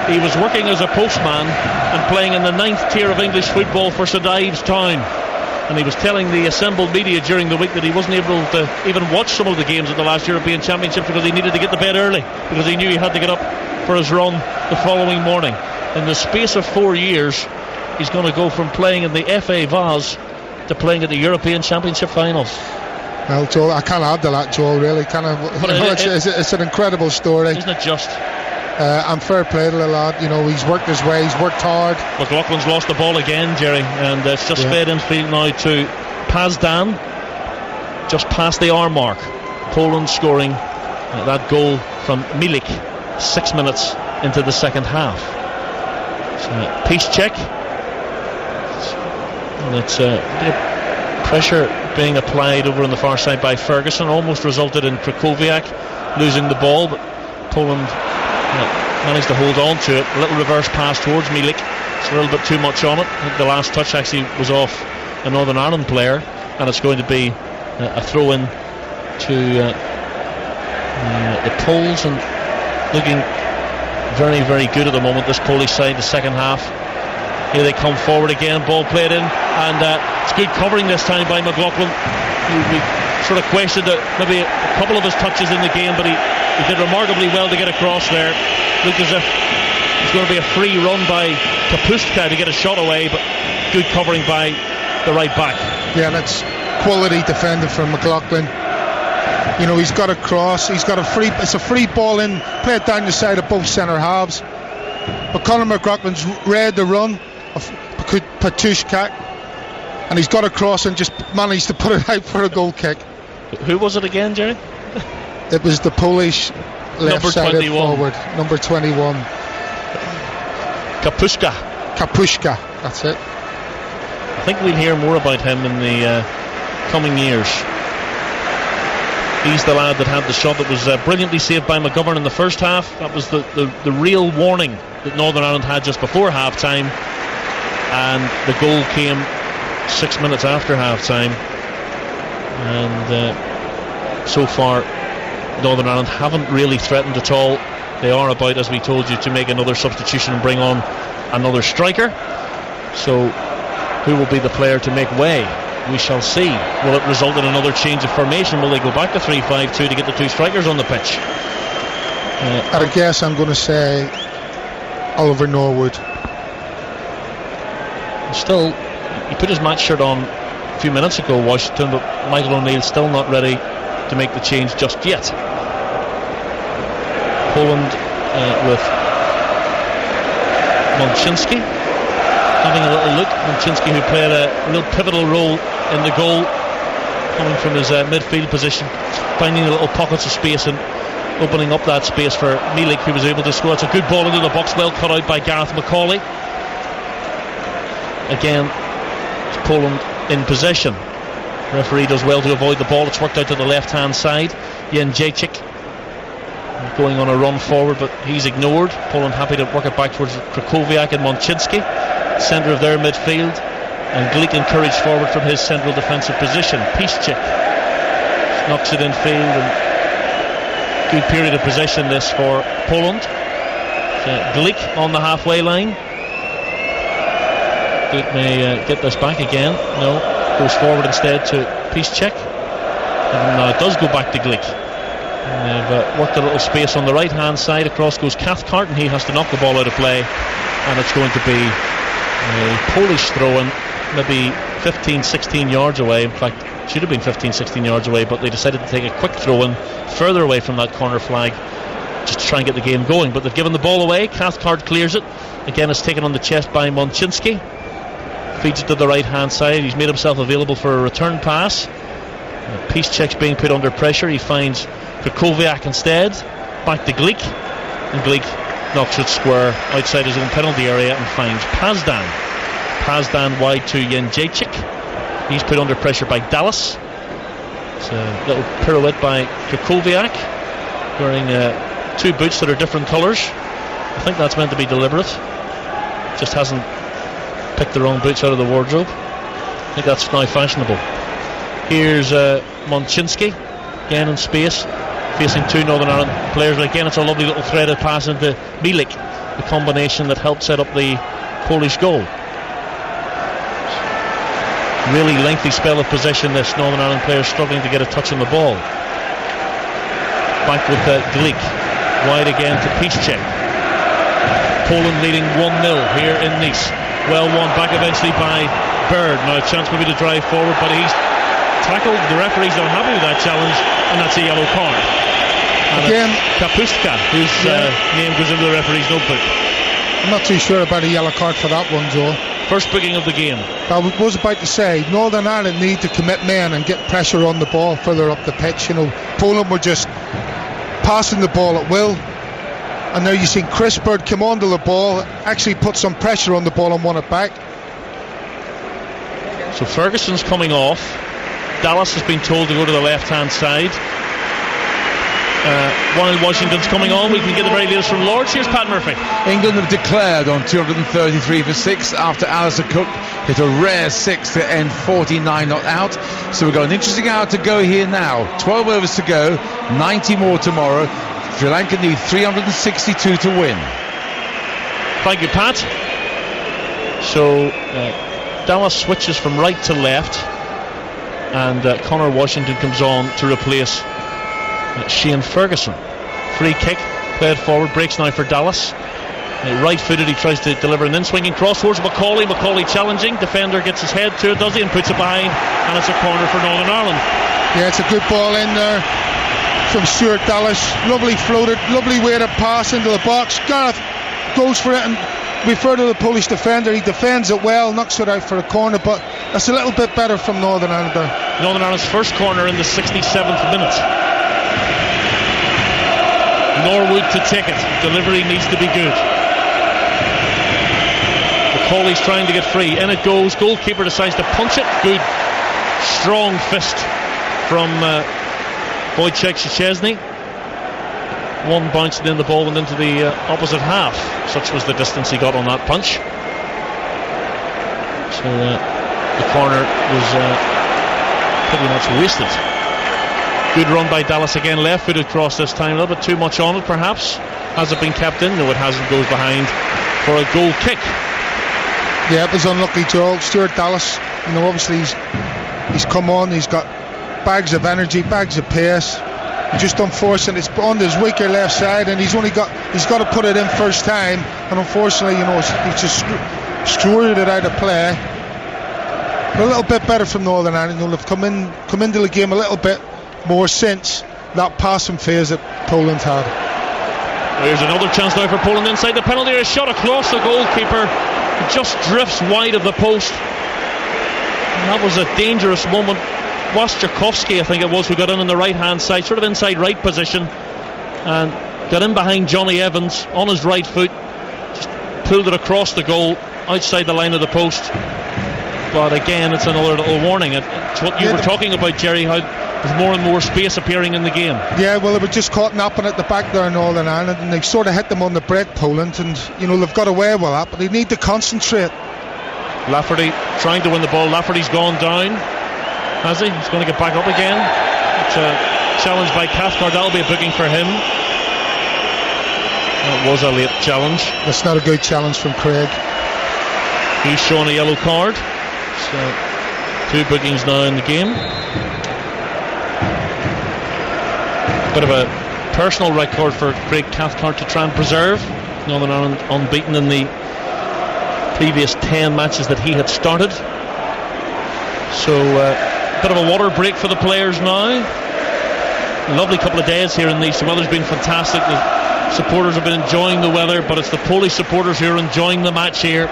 he was working as a postman and playing in the 9th tier of English football for St Ives Town, and he was telling the assembled media during the week that he wasn't able to even watch some of the games at the last European Championships because he needed to get to bed early, because he knew he had to get up for his run the following morning. In the space of 4 years, he's going to go from playing in the FA Vase to playing at the European Championship finals. Well, Joel, I can't add to that, Joel, really. It's an incredible story. Isn't it just? And fair play to the lad. He's worked his way, he's worked hard. McLaughlin's lost the ball again, Jerry, and it's just fed infield now to Pazdan, just past the hour mark. Poland scoring that goal from Milik 6 minutes into the second half. So, peace check. And it's pressure being applied over on the far side by Ferguson, almost resulted in Krychowiak losing the ball, but Poland managed to hold on to it. A little reverse pass towards Milik, It's a little bit too much on it. I think the last touch actually was off a Northern Ireland player, and it's going to be a throw in to the Poles, and looking very, very good at the moment, this Polish side, the second half. Here they come forward again, ball played in, and it's good covering this time by McLaughlin. We sort of questioned maybe a couple of his touches in the game, but he did remarkably well to get across there. Looked as if it's going to be a free run by Kapustka to get a shot away, but good covering by the right back. Yeah, that's quality defending from McLaughlin. You know, he's got a cross, he's got it's a free ball in, play it down the side of both centre halves. But Conor McLaughlin's read the run of Patuszczak, and he's got a cross and just managed to put it out for a goal kick. Who was it again, Jerry? It was the Polish left-sided forward, number 21. Kapustka, that's it. I think we'll hear more about him in the coming years. He's the lad that had the shot that was brilliantly saved by McGovern in the first half. That was the real warning that Northern Ireland had just before half-time, and the goal came 6 minutes after half-time. And so far Northern Ireland haven't really threatened at all. They are about, as we told you, to make another substitution and bring on another striker. So who will be the player to make way? We shall see. Will it result in another change of formation? Will they go back to 3-5-2 to get the two strikers on the pitch? At a guess, I'm going to say Oliver Norwood. Still, he put his match shirt on a few minutes ago, Washington, but Michael O'Neill still not ready to make the change just yet. Poland with Mączynski having a little look. Mączynski, who played a real pivotal role in the goal, coming from his midfield position, finding the little pockets of space and opening up that space for Milik, who was able to score. It's a good ball into the box, well cut out by Gareth McCauley. Again, it's Poland in possession. The referee does well to avoid the ball. It's worked out to the left hand side. Jędrzejczyk going on a run forward, but he's ignored. Poland happy to work it back towards Krakowiak and Mączynski, centre of their midfield, and Glik encouraged forward from his central defensive position. Piszczek knocks it in field, and good period of possession this for Poland. Glik on the halfway line. Glik may get this back again. No, goes forward instead to Piszczek, and now it does go back to Glik. They've worked a little space on the right hand side. Across goes Cathcart, and he has to knock the ball out of play, and it's going to be a Polish throw-in, maybe 15-16 yards away. In fact, should have been 15-16 yards away, but they decided to take a quick throw-in further away from that corner flag just to try and get the game going. But they've given the ball away. Cathcart clears it. Again, it's taken on the chest by Mączynski. Feeds it to the right hand side. He's made himself available for a return pass. Piszczek's being put under pressure. He finds Krakowiak instead. Back to Glik, and Glik knocks it square outside his own penalty area and finds Pazdan wide to Jędrzejczyk. He's put under pressure by Dallas. It's a little pirouette by Krakowiak, wearing two boots that are different colours. I think that's meant to be deliberate. Just hasn't picked the wrong boots out of the wardrobe. I think that's now fashionable. Here's Mączynski again in space, facing two Northern Ireland players. Again, it's a lovely little threaded pass into Milik, the combination that helped set up the Polish goal. Really lengthy spell of possession, this Northern Ireland player struggling to get a touch on the ball. Back with Glik, wide again to Piszczek. Poland leading 1-0 here in Nice. Well won back eventually by Bird. Now a chance maybe to drive forward, but he's tackled. The referee's not happy with that challenge, and that's a yellow card. And again, Kapustka, whose name goes into the referee's notebook. I'm not too sure about a yellow card for that one, Joe. First booking of the game. I was about to say, Northern Ireland need to commit men and get pressure on the ball further up the pitch. You know, Poland were just passing the ball at will, and now you've seen Chris Bird come onto the ball, actually put some pressure on the ball and won it back. So Ferguson's coming off. Dallas has been told to go to the left hand side, while Washington's coming on, we can get the very latest from Lords. Here's Pat Murphy. England have declared on 233 for 6 after Alistair Cook hit a rare 6 to end 49 not out. So we've got an interesting hour to go here now. 12 overs to go, 90 more tomorrow. Sri Lanka need 362 to win. Thank you, Pat. So Dallas switches from right to left, and Connor Washington comes on to replace Shane Ferguson. Free kick played forward, breaks now for Dallas. Right footed, he tries to deliver an in-swinging cross towards Macaulay challenging, defender gets his head to it, does he, and puts it behind, and it's a corner for Northern Ireland. Yeah, it's a good ball in there from Stuart Dallas. Lovely floated, lovely way to pass into the box. Gareth goes for it and refer to the Polish defender. He defends it well, knocks it out for a corner, but that's a little bit better from Northern Ireland there. Northern Ireland's first corner in the 67th minute. Norwood to take it. Delivery needs to be good. Macaulay's trying to get free. In it goes. Goalkeeper decides to punch it. Good strong fist from Wojciech Szczesny. One bounced in, the ball went into the opposite half. Such was the distance he got on that punch. So the corner was pretty much wasted. Good run by Dallas again, left-footed cross this time, a little bit too much on it perhaps. Has it been kept in? No, it hasn't. Goes behind for a goal kick. Yeah, it was unlucky, Joel. Stuart Dallas, obviously he's come on, he's got bags of energy, bags of pace. Just unfortunate, it's on his weaker left side, and he's got to put it in first time, and unfortunately, he's just stewarded it out of play. But a little bit better from Northern Ireland. They've come into the game a little bit more since that passing phase that Poland had. There's another chance now for Poland inside the penalty area. Shot across the goalkeeper, it just drifts wide of the post. And that was a dangerous moment. Waszczykowski, I think it was, who got in on the right hand side, sort of inside right position, and got in behind Johnny Evans on his right foot, just pulled it across the goal outside the line of the post. But again, it's another little warning. It's what you were talking about, Jerry, how there's more and more space appearing in the game. Yeah, well, they were just caught napping at the back there in Northern Ireland, and they sort of hit them on the break, Poland, and they've got away with that, but they need to concentrate. Lafferty trying to win the ball. Lafferty's gone down. Has he? He's going to get back up again. It's a challenge by Cathcart. That'll be a booking for him. That was a late challenge. That's not a good challenge from Craig. He's shown a yellow card. So 2 bookings now in the game. Bit of a personal record for Craig Cathcart to try and preserve. Northern Ireland unbeaten in the previous 10 matches that he had started. So bit of a water break for the players now. Lovely couple of days here in Nice. The weather's been fantastic. The supporters have been enjoying the weather, but it's the Polish supporters who are enjoying the match here.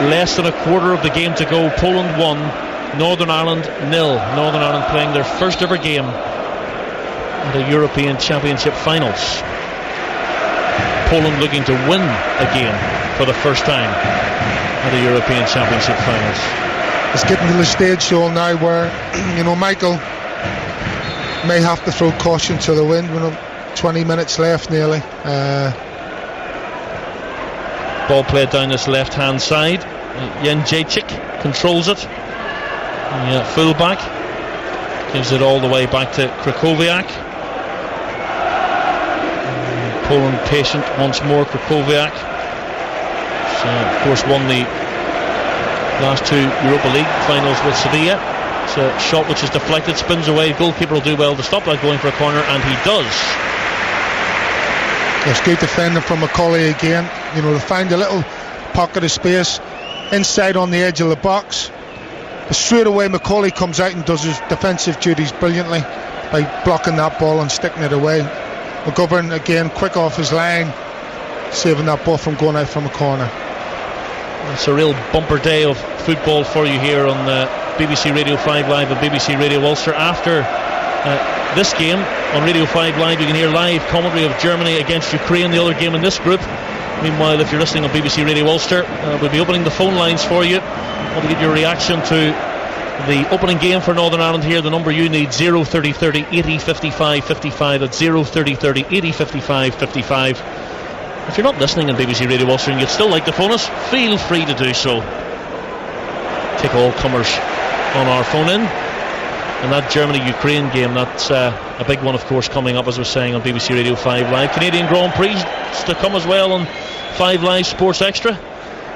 Less than a quarter of the game to go. Poland 1, Northern Ireland 0. Northern Ireland playing their first ever game in the European Championship finals. Poland looking to win a game for the first time in the European Championship finals. It's getting to the stage, Joel, now where Michael may have to throw caution to the wind. 20 minutes left nearly. Ball played down this left hand side. Jędrzejczyk controls it. Fullback gives it all the way back to Krychowiak. Poland patient once more. Krychowiak, so of course won the last 2 Europa League finals with Sevilla. It's a shot which is deflected, spins away. The goalkeeper will do well to stop that going for a corner, and he does. It's good defending from Macaulay again. They find a little pocket of space inside on the edge of the box. But straight away Macaulay comes out and does his defensive duties brilliantly by blocking that ball and sticking it away. McGovern again quick off his line, saving that ball from going out from a corner. It's a real bumper day of football for you here on BBC Radio 5 Live and BBC Radio Ulster. After this game on Radio 5 Live, you can hear live commentary of Germany against Ukraine, the other game in this group. Meanwhile, if you're listening on BBC Radio Ulster, we'll be opening the phone lines for you. Want to get your reaction to the opening game for Northern Ireland here. The number you need, 03030 80 55 55. That's 03030 80 55 55. If you're not listening on BBC Radio Ulster and you'd still like to phone us, feel free to do so. Take all comers on our phone in. And that Germany-Ukraine game, that's a big one, of course, coming up, as I was saying, on BBC Radio 5 Live. Canadian Grand Prix to come as well on 5 Live Sports Extra.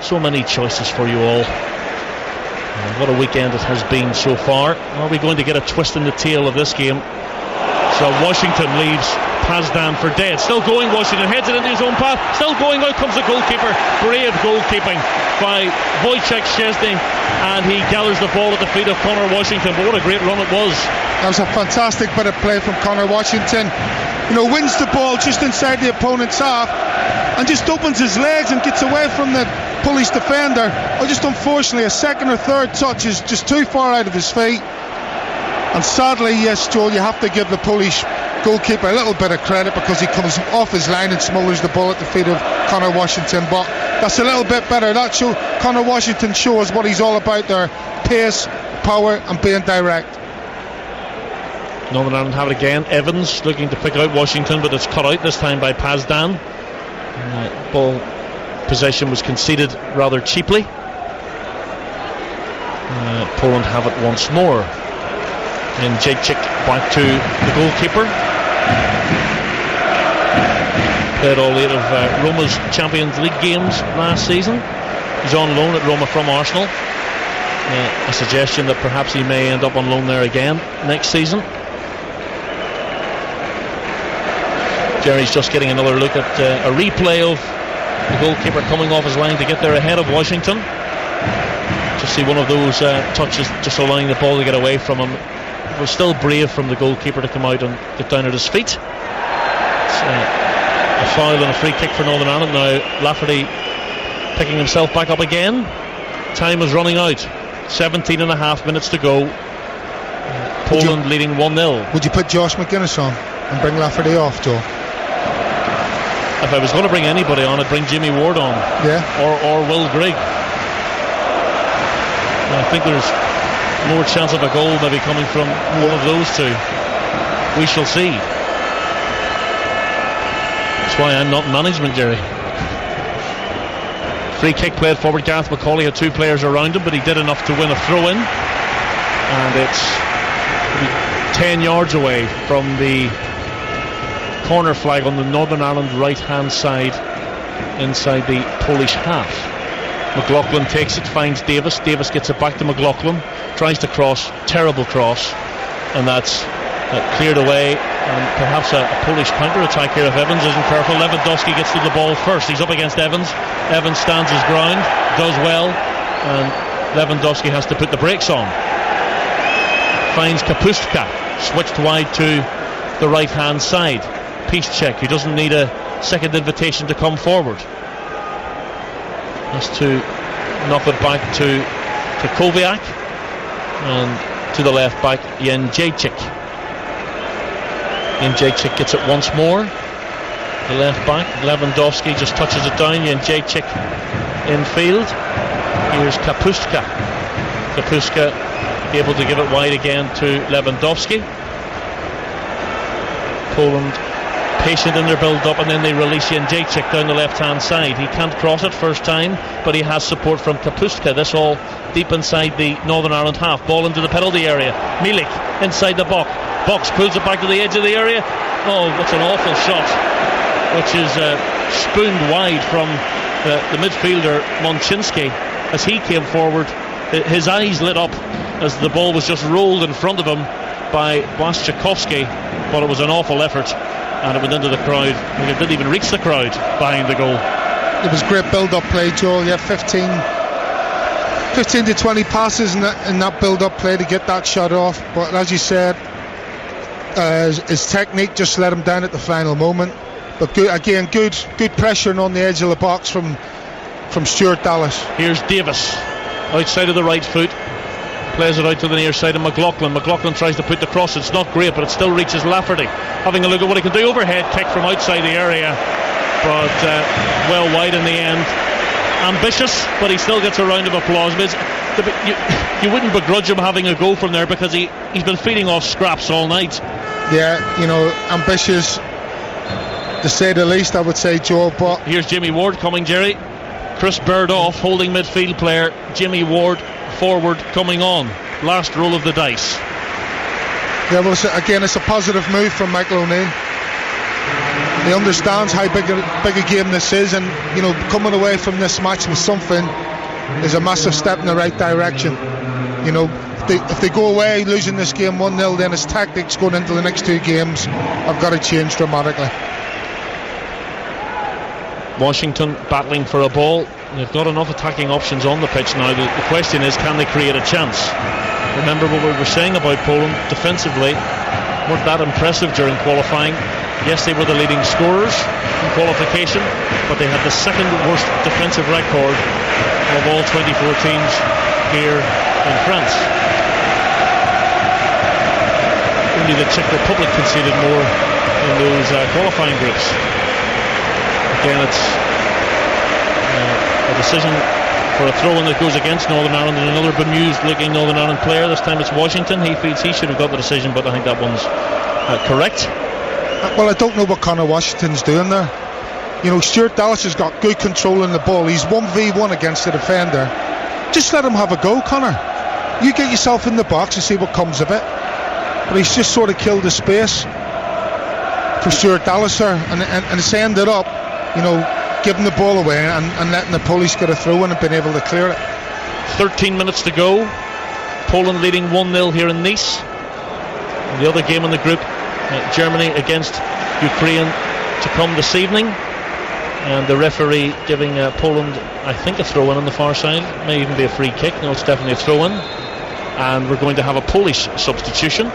So many choices for you all. And what a weekend it has been so far. Are we going to get a twist in the tail of this game? So Washington leaves Pazdan for dead. Still going, Washington heads it into his own path. Still going, out comes the goalkeeper. Brave goalkeeping by Wojciech Szczesny, and he gathers the ball at the feet of Conor Washington. But what a great run it was. That was a fantastic bit of play from Conor Washington. Wins the ball just inside the opponent's half and just opens his legs and gets away from the Polish defender. Or just unfortunately a second or third touch is just too far out of his feet. And sadly, yes, Joel, you have to give the Polish goalkeeper a little bit of credit, because he comes off his line and smothers the ball at the feet of Conor Washington. But that's a little bit better. That Conor Washington shows what he's all about there: pace, power, and being direct. Northern Ireland have it again. Evans looking to pick out Washington, but it's cut out this time by Pazdan. Ball possession was conceded rather cheaply. Poland have it once more. And Jędrzejczyk back to the goalkeeper. Played all 8 of Roma's Champions League games last season. He's on loan at Roma from Arsenal. A suggestion that perhaps he may end up on loan there again next season. Jerry's just getting another look at a replay of the goalkeeper coming off his line to get there ahead of Washington. Just see one of those touches just allowing the ball to get away from him. It was still brave from the goalkeeper to come out and get down at his feet. It's a foul and a free kick for Northern Ireland now. Lafferty picking himself back up again. Time is running out. 17 and a half minutes to go. Poland leading 1-0. Would you put Josh McGuinness on and bring Lafferty off, Joe? If I was going to bring anybody on, I'd bring Jimmy Ward on. Yeah. Or Will Grigg. I think there's more chance of a goal maybe coming from one of those two. We shall see. That's why I'm not in management, Jerry. Free kick played forward. Gareth McCauley had 2 players around him, but he did enough to win a throw-in. And it's 10 yards away from the corner flag on the Northern Ireland right-hand side, inside the Polish half. McLaughlin takes it, finds Davis. Davis gets it back to McLaughlin, tries to cross, terrible cross, and that's cleared away. And perhaps a Polish counter-attack here if Evans isn't careful. Lewandowski gets to the ball first. He's up against Evans. Evans stands his ground, does well, and Lewandowski has to put the brakes on. Finds Kapustka, switched wide to the right-hand side. Piszczek, who doesn't need a second invitation to come forward, has to knock it back to Kowiak, and to the left back Jędrzejczyk. Jędrzejczyk gets it once more. The left back Lewandowski just touches it down. Jędrzejczyk in field. Here's Kapustka. Kapustka able to give it wide again to Lewandowski. Poland patient in their build-up, and then they release Jędrzejczyk down the left-hand side. He can't cross it first time, but he has support from Kapustka. This all deep inside the Northern Ireland half. Ball into the penalty area. Milik inside the box. Box pulls it back to the edge of the area. Oh, that's an awful shot, which is spooned wide from the midfielder Mączynski as he came forward. His eyes lit up as the ball was just rolled in front of him by Błaszczykowski, but it was an awful effort, and it went into the crowd. It didn't even reach the crowd behind the goal. It was great build-up play, Joel. You had 15 to 20 passes in that build-up play to get that shot off, but as you said, his technique just let him down at the final moment. But good pressuring on the edge of the box from Stuart Dallas. Here's Davis outside of the right foot, plays it out to the near side of McLaughlin. McLaughlin tries to put the cross. It's not great, but it still reaches Lafferty. Having a look at what he can do. Overhead kick from outside the area, but well wide in the end. ambitious, but he still gets a round of applause. You wouldn't begrudge him having a go from there, because he's been feeding off scraps all night. Yeah, ambitious to say the least, I would say, Joe. But here's Jimmy Ward coming, Jerry. Chris Bird off, holding midfield player. Jimmy Ward forward coming on. Last roll of the dice. Yeah, well, again, it's a positive move from Michael O'Neill. He understands how big a game this is, and coming away from this match with something is a massive step in the right direction. If they go away losing this game 1-0, then his tactics going into the next 2 games have got to change dramatically. Washington battling for a ball. They've got enough attacking options on the pitch now. The question is, can they create a chance? Remember what we were saying about Poland defensively, weren't that impressive during qualifying. Yes, they were the leading scorers in qualification, but they had the second worst defensive record of all 24 teams here in France. Only the Czech Republic conceded more in those qualifying groups. Again, it's a decision for a throw-in that goes against Northern Ireland, and another bemused looking Northern Ireland player. This time it's Washington. He feels he should have got the decision, but I think that one's correct. Well, I don't know what Connor Washington's doing there. Stuart Dallas has got good control in the ball. He's 1v1 against the defender. Just let him have a go, Connor. You get yourself in the box and see what comes of it. But he's just sort of killed the space for Stuart Dallas there, and it's ended up giving the ball away and letting the Polish get a throw in and being able to clear it. 13 minutes to go. Poland leading 1-0 here in Nice. And the other game in the group, Germany against Ukraine, to come this evening. And the referee giving Poland, I think, a throw-in on the far side. It may even be a free kick. No, it's definitely a throw-in. And we're going to have a Polish substitution.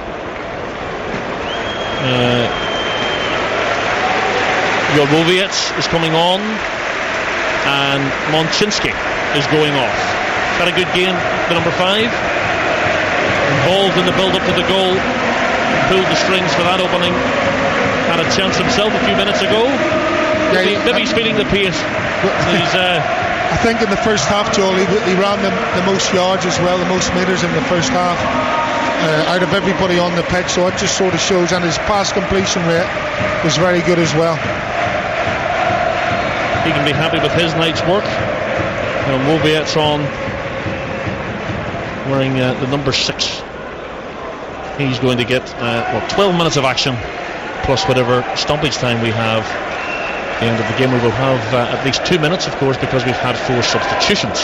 Jorowiec is coming on, and Mączynski is going off. Had a good game, the number 5. Involved in the build-up to the goal. Pulled the strings for that opening. Had a chance himself a few minutes ago. Maybe he's feeling the pace. I think in the first half, Joel, he ran the most yards as well, the most metres in the first half out of everybody on the pitch. So it just sort of shows, and his pass completion rate was very good as well. He can be happy with his night's work. Mowiecz on, wearing the number 6. He's going to get 12 minutes of action, plus whatever stoppage time we have. At the end of the game, we will have at least 2 minutes, of course, because we've had 4 substitutions.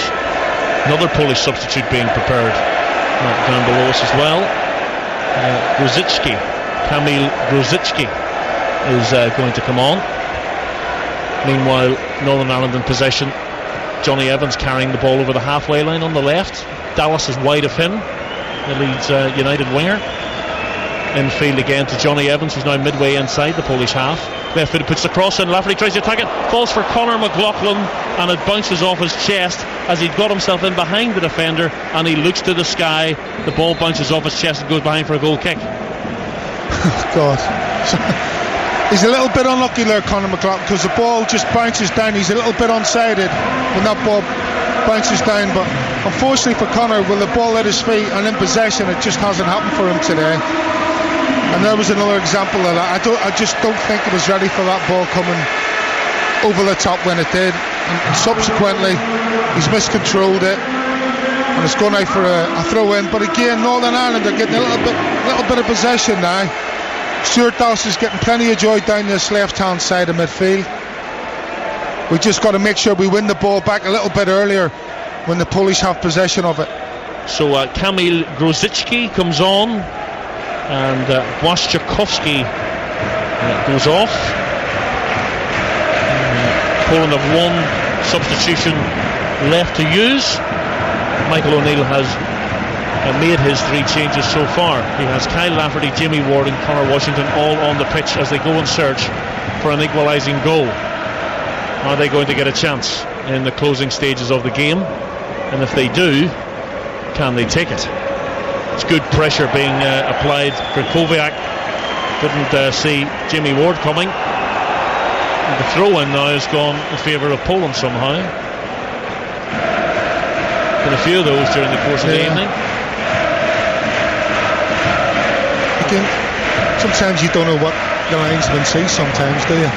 Another Polish substitute being prepared down below us as well. Kamil Grosicki is going to come on. Meanwhile, Northern Ireland in possession. Johnny Evans carrying the ball over the halfway line on the left. Dallas is wide of him, the Leeds United winger. Infield again to Johnny Evans, who's now midway inside the Polish half. Left foot puts the cross in. Lafferty tries to attack it, falls for Conor McLaughlin, and it bounces off his chest as he'd got himself in behind the defender, and he looks to the sky. The ball bounces off his chest and goes behind for a goal kick. Oh God. He's a little bit unlucky there, Conor McLaughlin, because the ball just bounces down. He's a little bit unsighted when that ball bounces down, but unfortunately for Conor, with the ball at his feet and in possession, it just hasn't happened for him today. And there was another example of that. I just don't think it was ready for that ball coming over the top when it did, and subsequently he's miscontrolled it and it's gone out for a throw in. But again, Northern Ireland are getting a little bit of possession now. Stuart Dallas is getting plenty of joy down this left hand side of midfield. We just got to make sure we win the ball back a little bit earlier when the Polish have possession of it. So Kamil Grosicki comes on, and Błaszczykowski goes off. Poland have 1 substitution left to use. Michael O'Neill has made his 3 changes so far. He has Kyle Lafferty, Jimmy Ward and Conor Washington all on the pitch as they go and search for an equalising goal. Are they going to get a chance in the closing stages of the game? And if they do, can they take it? It's good pressure being applied for Kowiak. Couldn't see Jimmy Ward coming. And the throw-in now has gone in favour of Poland somehow. Been a few of those during the course of the evening. Again, sometimes you don't know what the linesman sees sometimes, do you?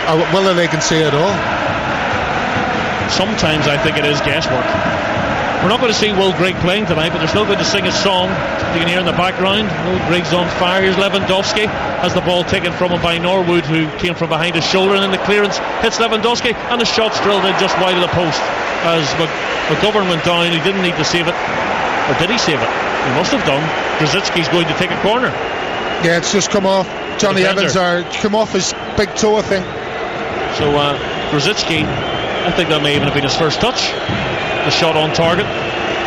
Or whether they can see it all. Sometimes I think it is guesswork. We're not going to see Will Grigg playing tonight, but they're still going to sing his song. You can hear in the background. Will Grigg's on fire. Here's Lewandowski. Has the ball taken from him by Norwood, who came from behind his shoulder, and then the clearance hits Lewandowski, and the shot's drilled in just wide of the post. As McGovern went down, he didn't need to save it. Or did he save it? He must have done. Grzycki's going to take a corner. Yeah, it's just come off Johnny Evans, or come off his big toe, I think. So Grzycki, I think that may even have been his first touch. The shot on target.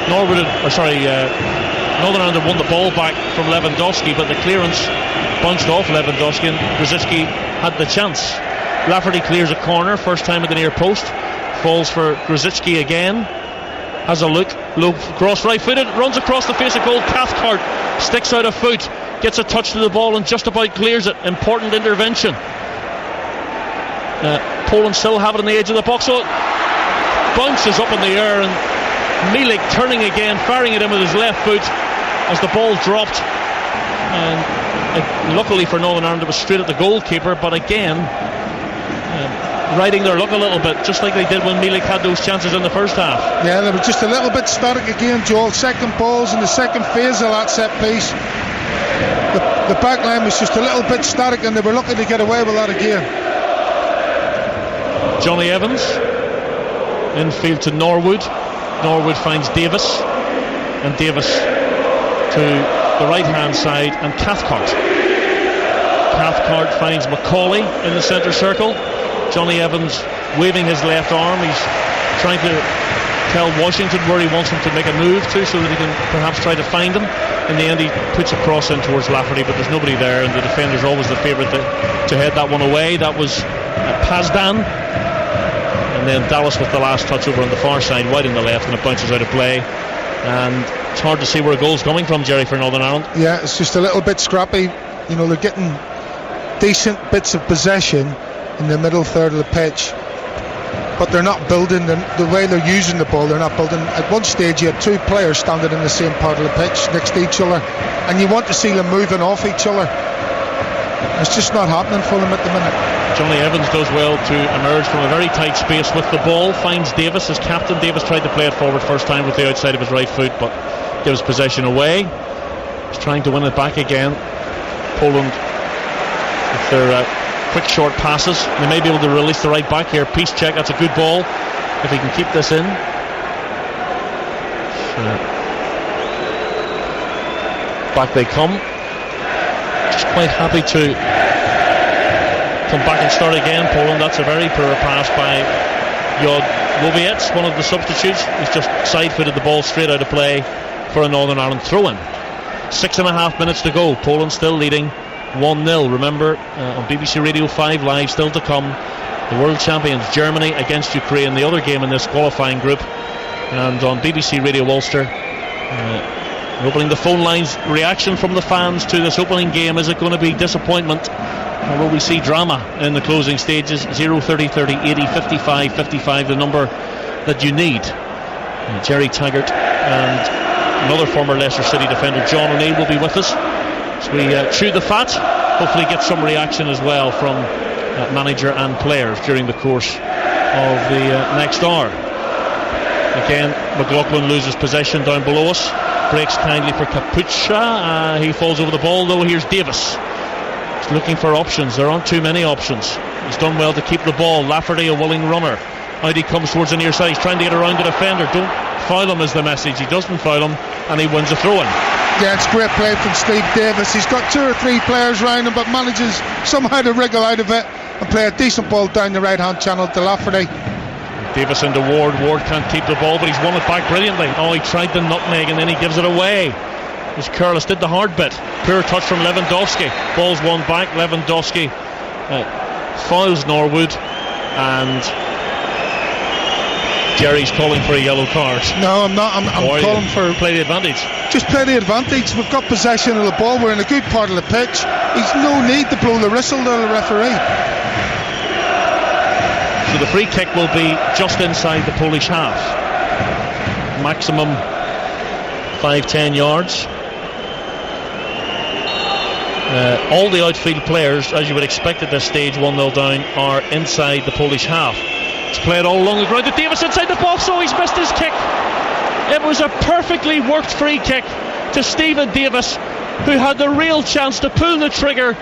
Northern Ireland had won the ball back from Lewandowski, but the clearance bounced off Lewandowski, and Grzycki had the chance. Lafferty clears a corner, first time at the near post. Falls for Grzycki again. Has a look cross right footed, runs across the face of goal. Cathcart sticks out a foot, gets a touch to the ball and just about clears it. Important intervention. Poland still have it on the edge of the box, so it bounces up in the air, and Milik turning again, firing it in with his left foot as the ball dropped, and luckily for Northern Ireland it was straight at the goalkeeper, but again riding their luck a little bit, just like they did when Milik had those chances in the first half. Yeah, they were just a little bit static again, Joel. Second balls in the second phase of that set piece, the back line was just a little bit static, and they were looking to get away with that again. Johnny Evans infield to Norwood. Norwood finds Davis, and Davis to the right hand side, and Cathcart finds Macaulay in the centre circle. Johnny Evans waving his left arm. He's trying to tell Washington where he wants him to make a move to, so that he can perhaps try to find him. In the end he puts a cross in towards Lafferty, but there's nobody there, and the defender's always the favourite to head that one away. That was Pazdan. And then Dallas with the last touch over on the far side, wide on the left, and it bounces out of play. And it's hard to see where a goal's coming from, Jerry, for Northern Ireland. Yeah, it's just a little bit scrappy. You know, they're getting decent bits of possession in the middle third of the pitch, but they're not building the way they're using the ball. They're not building. At one stage you had two players standing in the same part of the pitch next to each other, and you want to see them moving off each other. It's just not happening for them at the minute. Johnny Evans does well to emerge from a very tight space with the ball, finds Davis as captain. Davis tried to play it forward first time with the outside of his right foot, but gives possession away. He's trying to win it back again. Poland with their quick short passes, they may be able to release the right back here. Piszczek, that's a good ball if he can keep this in. Back they come, just quite happy to come back and start again. Poland, that's a very poor pass by Jodłowiec, one of the substitutes. He's just side-footed the ball straight out of play for a Northern Ireland throw-in. 6.5 minutes to go. Poland still leading 1-0. Remember, on BBC Radio 5 Live, still to come, the world champions Germany against Ukraine, the other game in this qualifying group. And on BBC Radio Ulster, we're opening the phone lines. Reaction from the fans to this opening game. Is it going to be disappointment, or will we see drama in the closing stages? 0 30 30 80 55 55, the number that you need. Jerry Taggart and another former Leicester City defender, John O'Neill, will be with us as we chew the fat. Hopefully get some reaction as well from manager and players during the course of the next hour. Again, McLaughlin loses possession down below us, breaks kindly for Kapucha. He falls over the ball though. Here's Davis. He's looking for options. There aren't too many options. He's done well to keep the ball. Lafferty, a willing runner. Out he comes towards the near side. He's trying to get around the defender. Don't foul him is the message. He doesn't foul him, and he wins a throw-in. Yeah, it's great play from Steve Davis. He's got 2 or 3 players around him, but manages somehow to wriggle out of it and play a decent ball down the right-hand channel to Lafferty. Davis into Ward. Ward can't keep the ball, but he's won it back brilliantly. Oh, he tried the nutmeg and then he gives it away. It was careless, did the hard bit. Poor touch from Lewandowski. Ball's won back. Lewandowski fouls Norwood, and Jerry's calling for a yellow card. No, I'm not. I'm calling for play the advantage. Just play the advantage. We've got possession of the ball. We're in a good part of the pitch. There's no need to blow the whistle to the referee. So the free kick will be just inside the Polish half. maximum 5-10 yards. All the outfield players, as you would expect at this stage, 1-0 down, are inside the Polish half. It's played all along the ground to Davis inside the box. Oh, he's missed his kick. It was a perfectly worked free kick to Stephen Davis, who had the real chance to pull the trigger.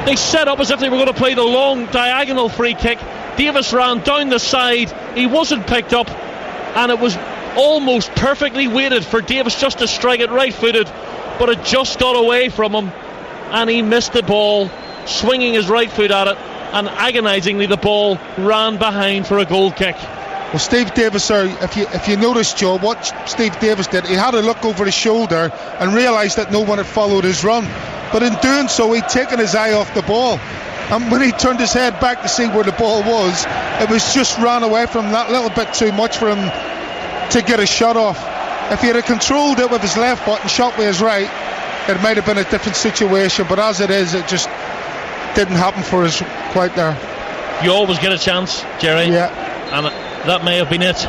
They set up as if they were going to play the long diagonal free kick. Davis ran down the side. He wasn't picked up, and it was almost perfectly weighted for Davis just to strike it right-footed, but it just got away from him, and he missed the ball, swinging his right foot at it, and agonisingly the ball ran behind for a goal kick. Well, Steve Davis, if you notice, Joe, what Steve Davis did, he had a look over his shoulder and realised that no one had followed his run. But in doing so, he'd taken his eye off the ball. And when he turned his head back to see where the ball was, it was just ran away from him that little bit too much for him to get a shot off. If he had controlled it with his left foot and shot with his right, it might have been a different situation. But as it is, it just didn't happen for us quite there. You always get a chance, Jerry. Yeah. And that may have been it.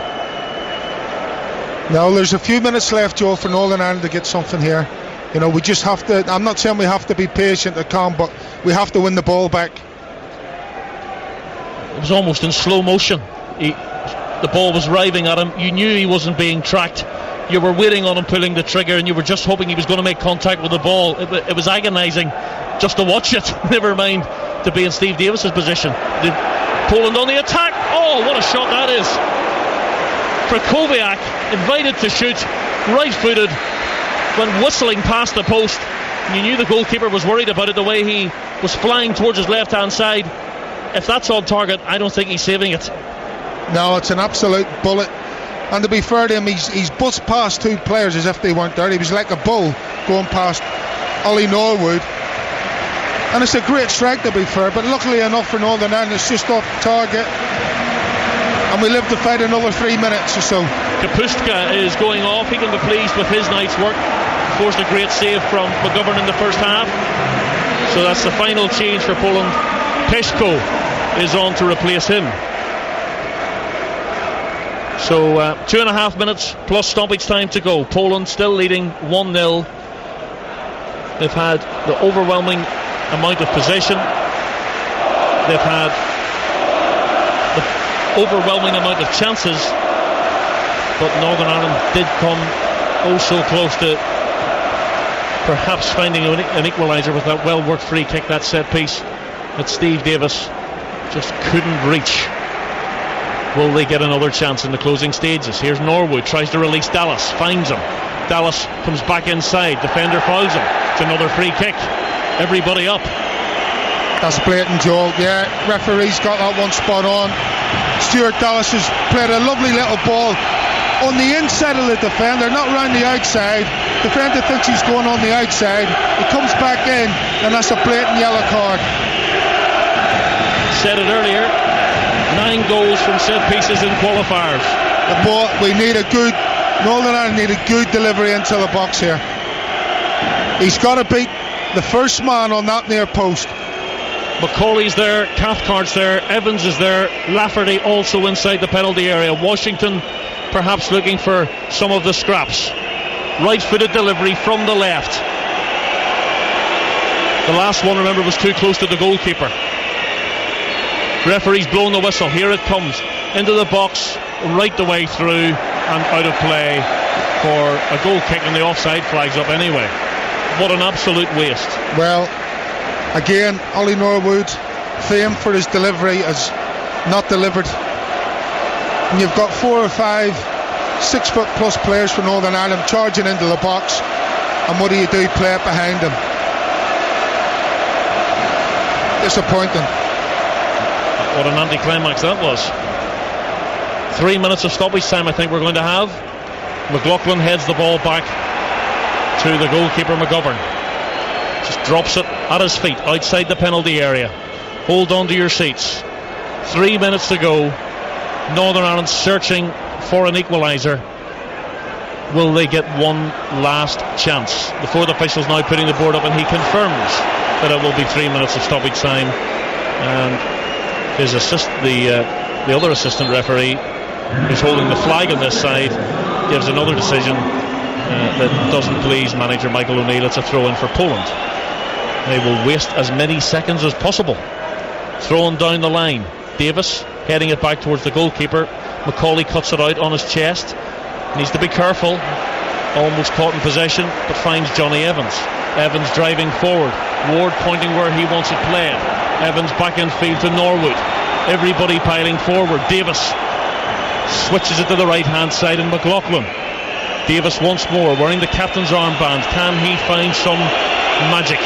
Now there's a few minutes left, Joe, for Northern Ireland to get something here. You know, we just have to, I'm not saying we have to be patient or calm, but we have to win the ball back. It was almost in slow motion. The ball was arriving at him. You knew he wasn't being tracked. You were waiting on him pulling the trigger, and you were just hoping he was going to make contact with the ball. It was agonising just to watch it, never mind to be in Steve Davis's position. Poland on the attack. Oh, what a shot that is. Krakowiak invited to shoot, right-footed, went whistling past the post. You knew the goalkeeper was worried about it, the way he was flying towards his left-hand side. If that's on target, I don't think he's saving it. No, it's an absolute bullet. And to be fair to him, he's buzzed past two players as if they weren't there. He was like a bull going past Ollie Norwood. And it's a great strike, to be fair, but luckily enough for Northern Ireland, it's just off target. And we live to fight another 3 minutes or so. Kapustka is going off. He can be pleased with his night's work. Forced a great save from McGovern in the first half. So that's the final change for Poland. Peszko is on to replace him. So 2.5 minutes plus stoppage time to go. Poland still leading 1-0. They've had the overwhelming amount of possession. They've had the overwhelming amount of chances, but Northern Ireland did come oh so close to perhaps finding an equaliser with that well-worked free kick, that set piece that Steve Davis just couldn't reach. Will they get another chance in the closing stages? Here's Norwood, tries to release Dallas, finds him. Dallas comes back inside, defender fouls him. It's another free kick. Everybody up. That's blatant, Joel. Yeah, referee's got that one spot on. Stuart Dallas has played a lovely little ball on the inside of the defender, not around the outside. Defender thinks he's going on the outside. He comes back in, and that's a blatant yellow card. Said it earlier, 9 goals from set pieces in qualifiers. The ball, we need a good, Northern Ireland need a good delivery into the box here. He's got to beat the first man on that near post. Macaulay's there, Cathcart's there, Evans is there, Lafferty also inside the penalty area. Washington perhaps looking for some of the scraps. Right-footed delivery from the left. The last one, remember, was too close to the goalkeeper. Referee's blown the whistle. Here it comes into the box, right the way through and out of play for a goal kick, and the offside flag's up anyway. What an absolute waste. Well, again, Ollie Norwood, famed for his delivery, has not delivered. And you've got 4 or 5 6-foot-plus players for Northern Ireland charging into the box, and what do? Play it behind them. Disappointing. What an anticlimax that was. 3 minutes of stoppage time I think we're going to have. McLaughlin heads the ball back to the goalkeeper McGovern. Just drops it at his feet outside the penalty area. Hold on to your seats. 3 minutes to go. Northern Ireland searching for an equaliser. Will they get one last chance? The fourth official's now putting the board up, and he confirms that it will be 3 minutes of stoppage time. And the other assistant referee, who's holding the flag on this side, gives another decision that doesn't please manager Michael O'Neill. It's a throw-in for Poland. They will waste as many seconds as possible. Thrown down the line. Davis heading it back towards the goalkeeper. Macaulay cuts it out on his chest. Needs to be careful. Almost caught in possession, but finds Johnny Evans. Evans driving forward. Ward pointing where he wants it played. Evans back in field to Norwood. Everybody piling forward. Davis switches it to the right hand side, and McLaughlin. Davis once more wearing the captain's armband. Can he find some magic?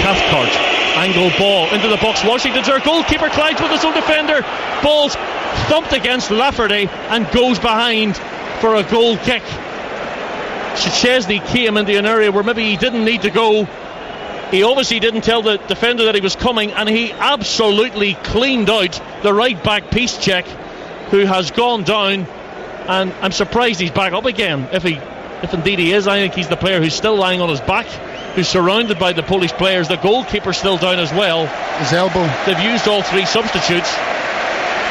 Cathcart, angle ball into the box. Washington's there. Goalkeeper collides with his own defender. Ball's thumped against Lafferty and goes behind for a goal kick. Szczesny came into an area where maybe he didn't need to go. He obviously didn't tell the defender that he was coming, and he absolutely cleaned out the right back Piszczek, who has gone down. And I'm surprised he's back up again. If indeed he is, I think he's the player who's still lying on his back, who's surrounded by the Polish players. The goalkeeper's still down as well. His elbow. They've used all three substitutes.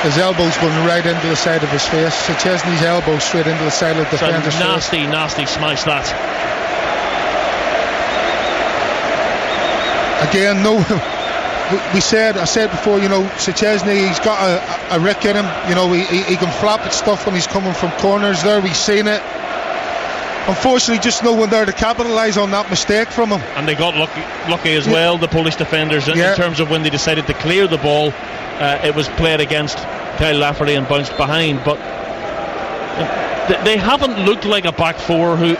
His elbow's going right into the side of his face. Szczesny's elbow straight into the side of the defender's face. Nasty smash that. Again, no. I said before, Szczesny, he's got a rick in him. He can flap at stuff when he's coming from corners there. We've seen it. Unfortunately, just no one there to capitalise on that mistake from him. And they got lucky as well, the Polish defenders, in terms of when they decided to clear the ball. It was played against Kyle Lafferty and bounced behind. But they haven't looked like a back four who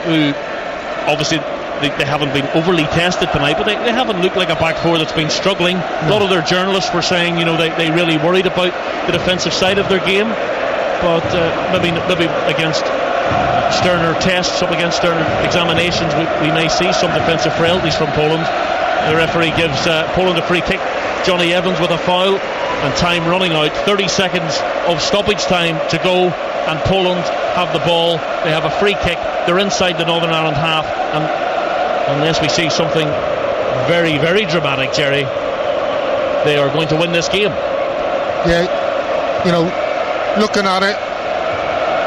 obviously they haven't been overly tested tonight, but they haven't looked like a back four that's been struggling. A lot of their journalists were saying they really worried about the defensive side of their game, but maybe against sterner tests, up against sterner examinations, we may see some defensive frailties from Poland. The referee gives Poland a free kick. Johnny Evans with a foul, and time running out. 30 seconds of stoppage time to go, and Poland have the ball. They have a free kick. They're inside the Northern Ireland half, and unless we see something very, very dramatic, Jerry, they are going to win this game. Yeah, looking at it,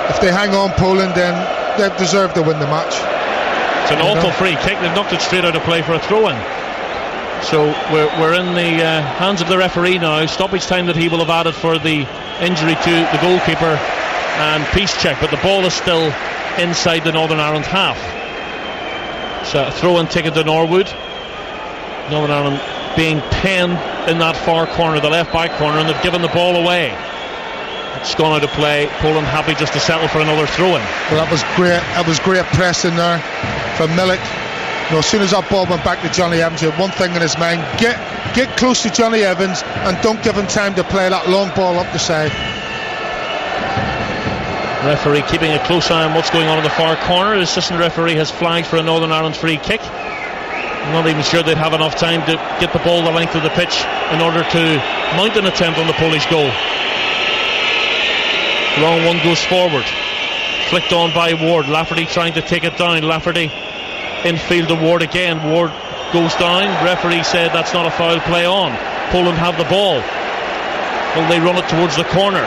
if they hang on Poland, then they deserve to win the match. It's an awful free kick. They've knocked it straight out of play for a throw-in. So we're in the hands of the referee now. Stoppage time that he will have added for the injury to the goalkeeper and Piszczek, but the ball is still inside the Northern Ireland half. So a throw-in taken to Norwood. Northern Ireland being penned in that far corner, the left back corner, and they've given the ball away. It's gone out of play. Poland happy just to settle for another throw-in. Well, that was great. That was great pressing there from Milik. As soon as that ball went back to Johnny Evans, he had one thing in his mind: get close to Johnny Evans and don't give him time to play that long ball up the side. Referee keeping a close eye on what's going on in the far corner. The assistant referee has flagged for a Northern Ireland free kick. I'm not even sure they'd have enough time to get the ball the length of the pitch in order to mount an attempt on the Polish goal. Long one goes forward, flicked on by Ward. Lafferty trying to take it down. Lafferty infield to Ward again. Ward goes down. Referee said that's not a foul, play on. Poland have the ball. Will they run it towards the corner?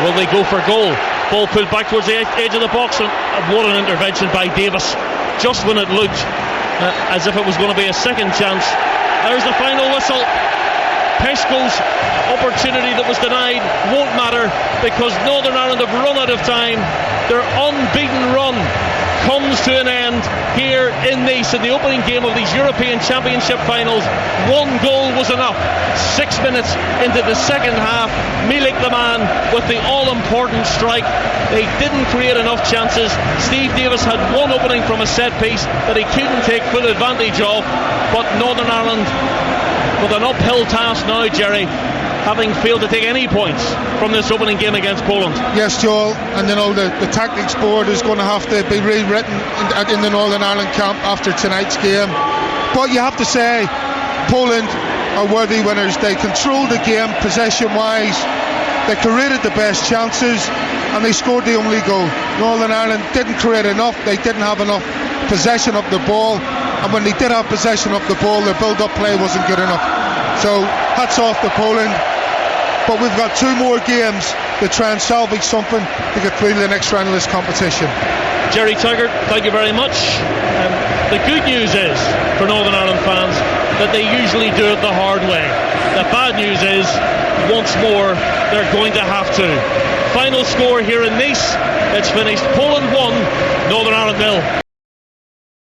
Will they go for goal? Ball pulled back towards the edge of the box, and what an intervention by Davis, just when it looked as if it was going to be a second chance. There's the final whistle. Peszko's opportunity that was denied won't matter, because Northern Ireland have run out of time. Their unbeaten run comes to an end here in Nice in the opening game of these European Championship finals. One goal was enough. 6 minutes into the second half, Milik the man with the all-important strike. They didn't create enough chances. Steve Davis had one opening from a set piece that he couldn't take full advantage of, but Northern Ireland with an uphill task now, Jerry, having failed to take any points from this opening game against Poland. Yes, Joel, and the tactics board is going to have to be rewritten in the Northern Ireland camp after tonight's game. But you have to say, Poland are worthy winners. They controlled the game possession-wise. They created the best chances, and they scored the only goal. Northern Ireland didn't create enough. They didn't have enough possession of the ball, and when they did have possession of the ball, their build-up play wasn't good enough. So hats off to Poland. but we've got 2 more games to try and salvage something to get through to the next round of this competition. Gerry Taggart, thank you very much. The good news is, for Northern Ireland fans, that they usually do it the hard way. The bad news is, once more, they're going to have to. Final score here in Nice, it's finished Poland 1, Northern Ireland 0.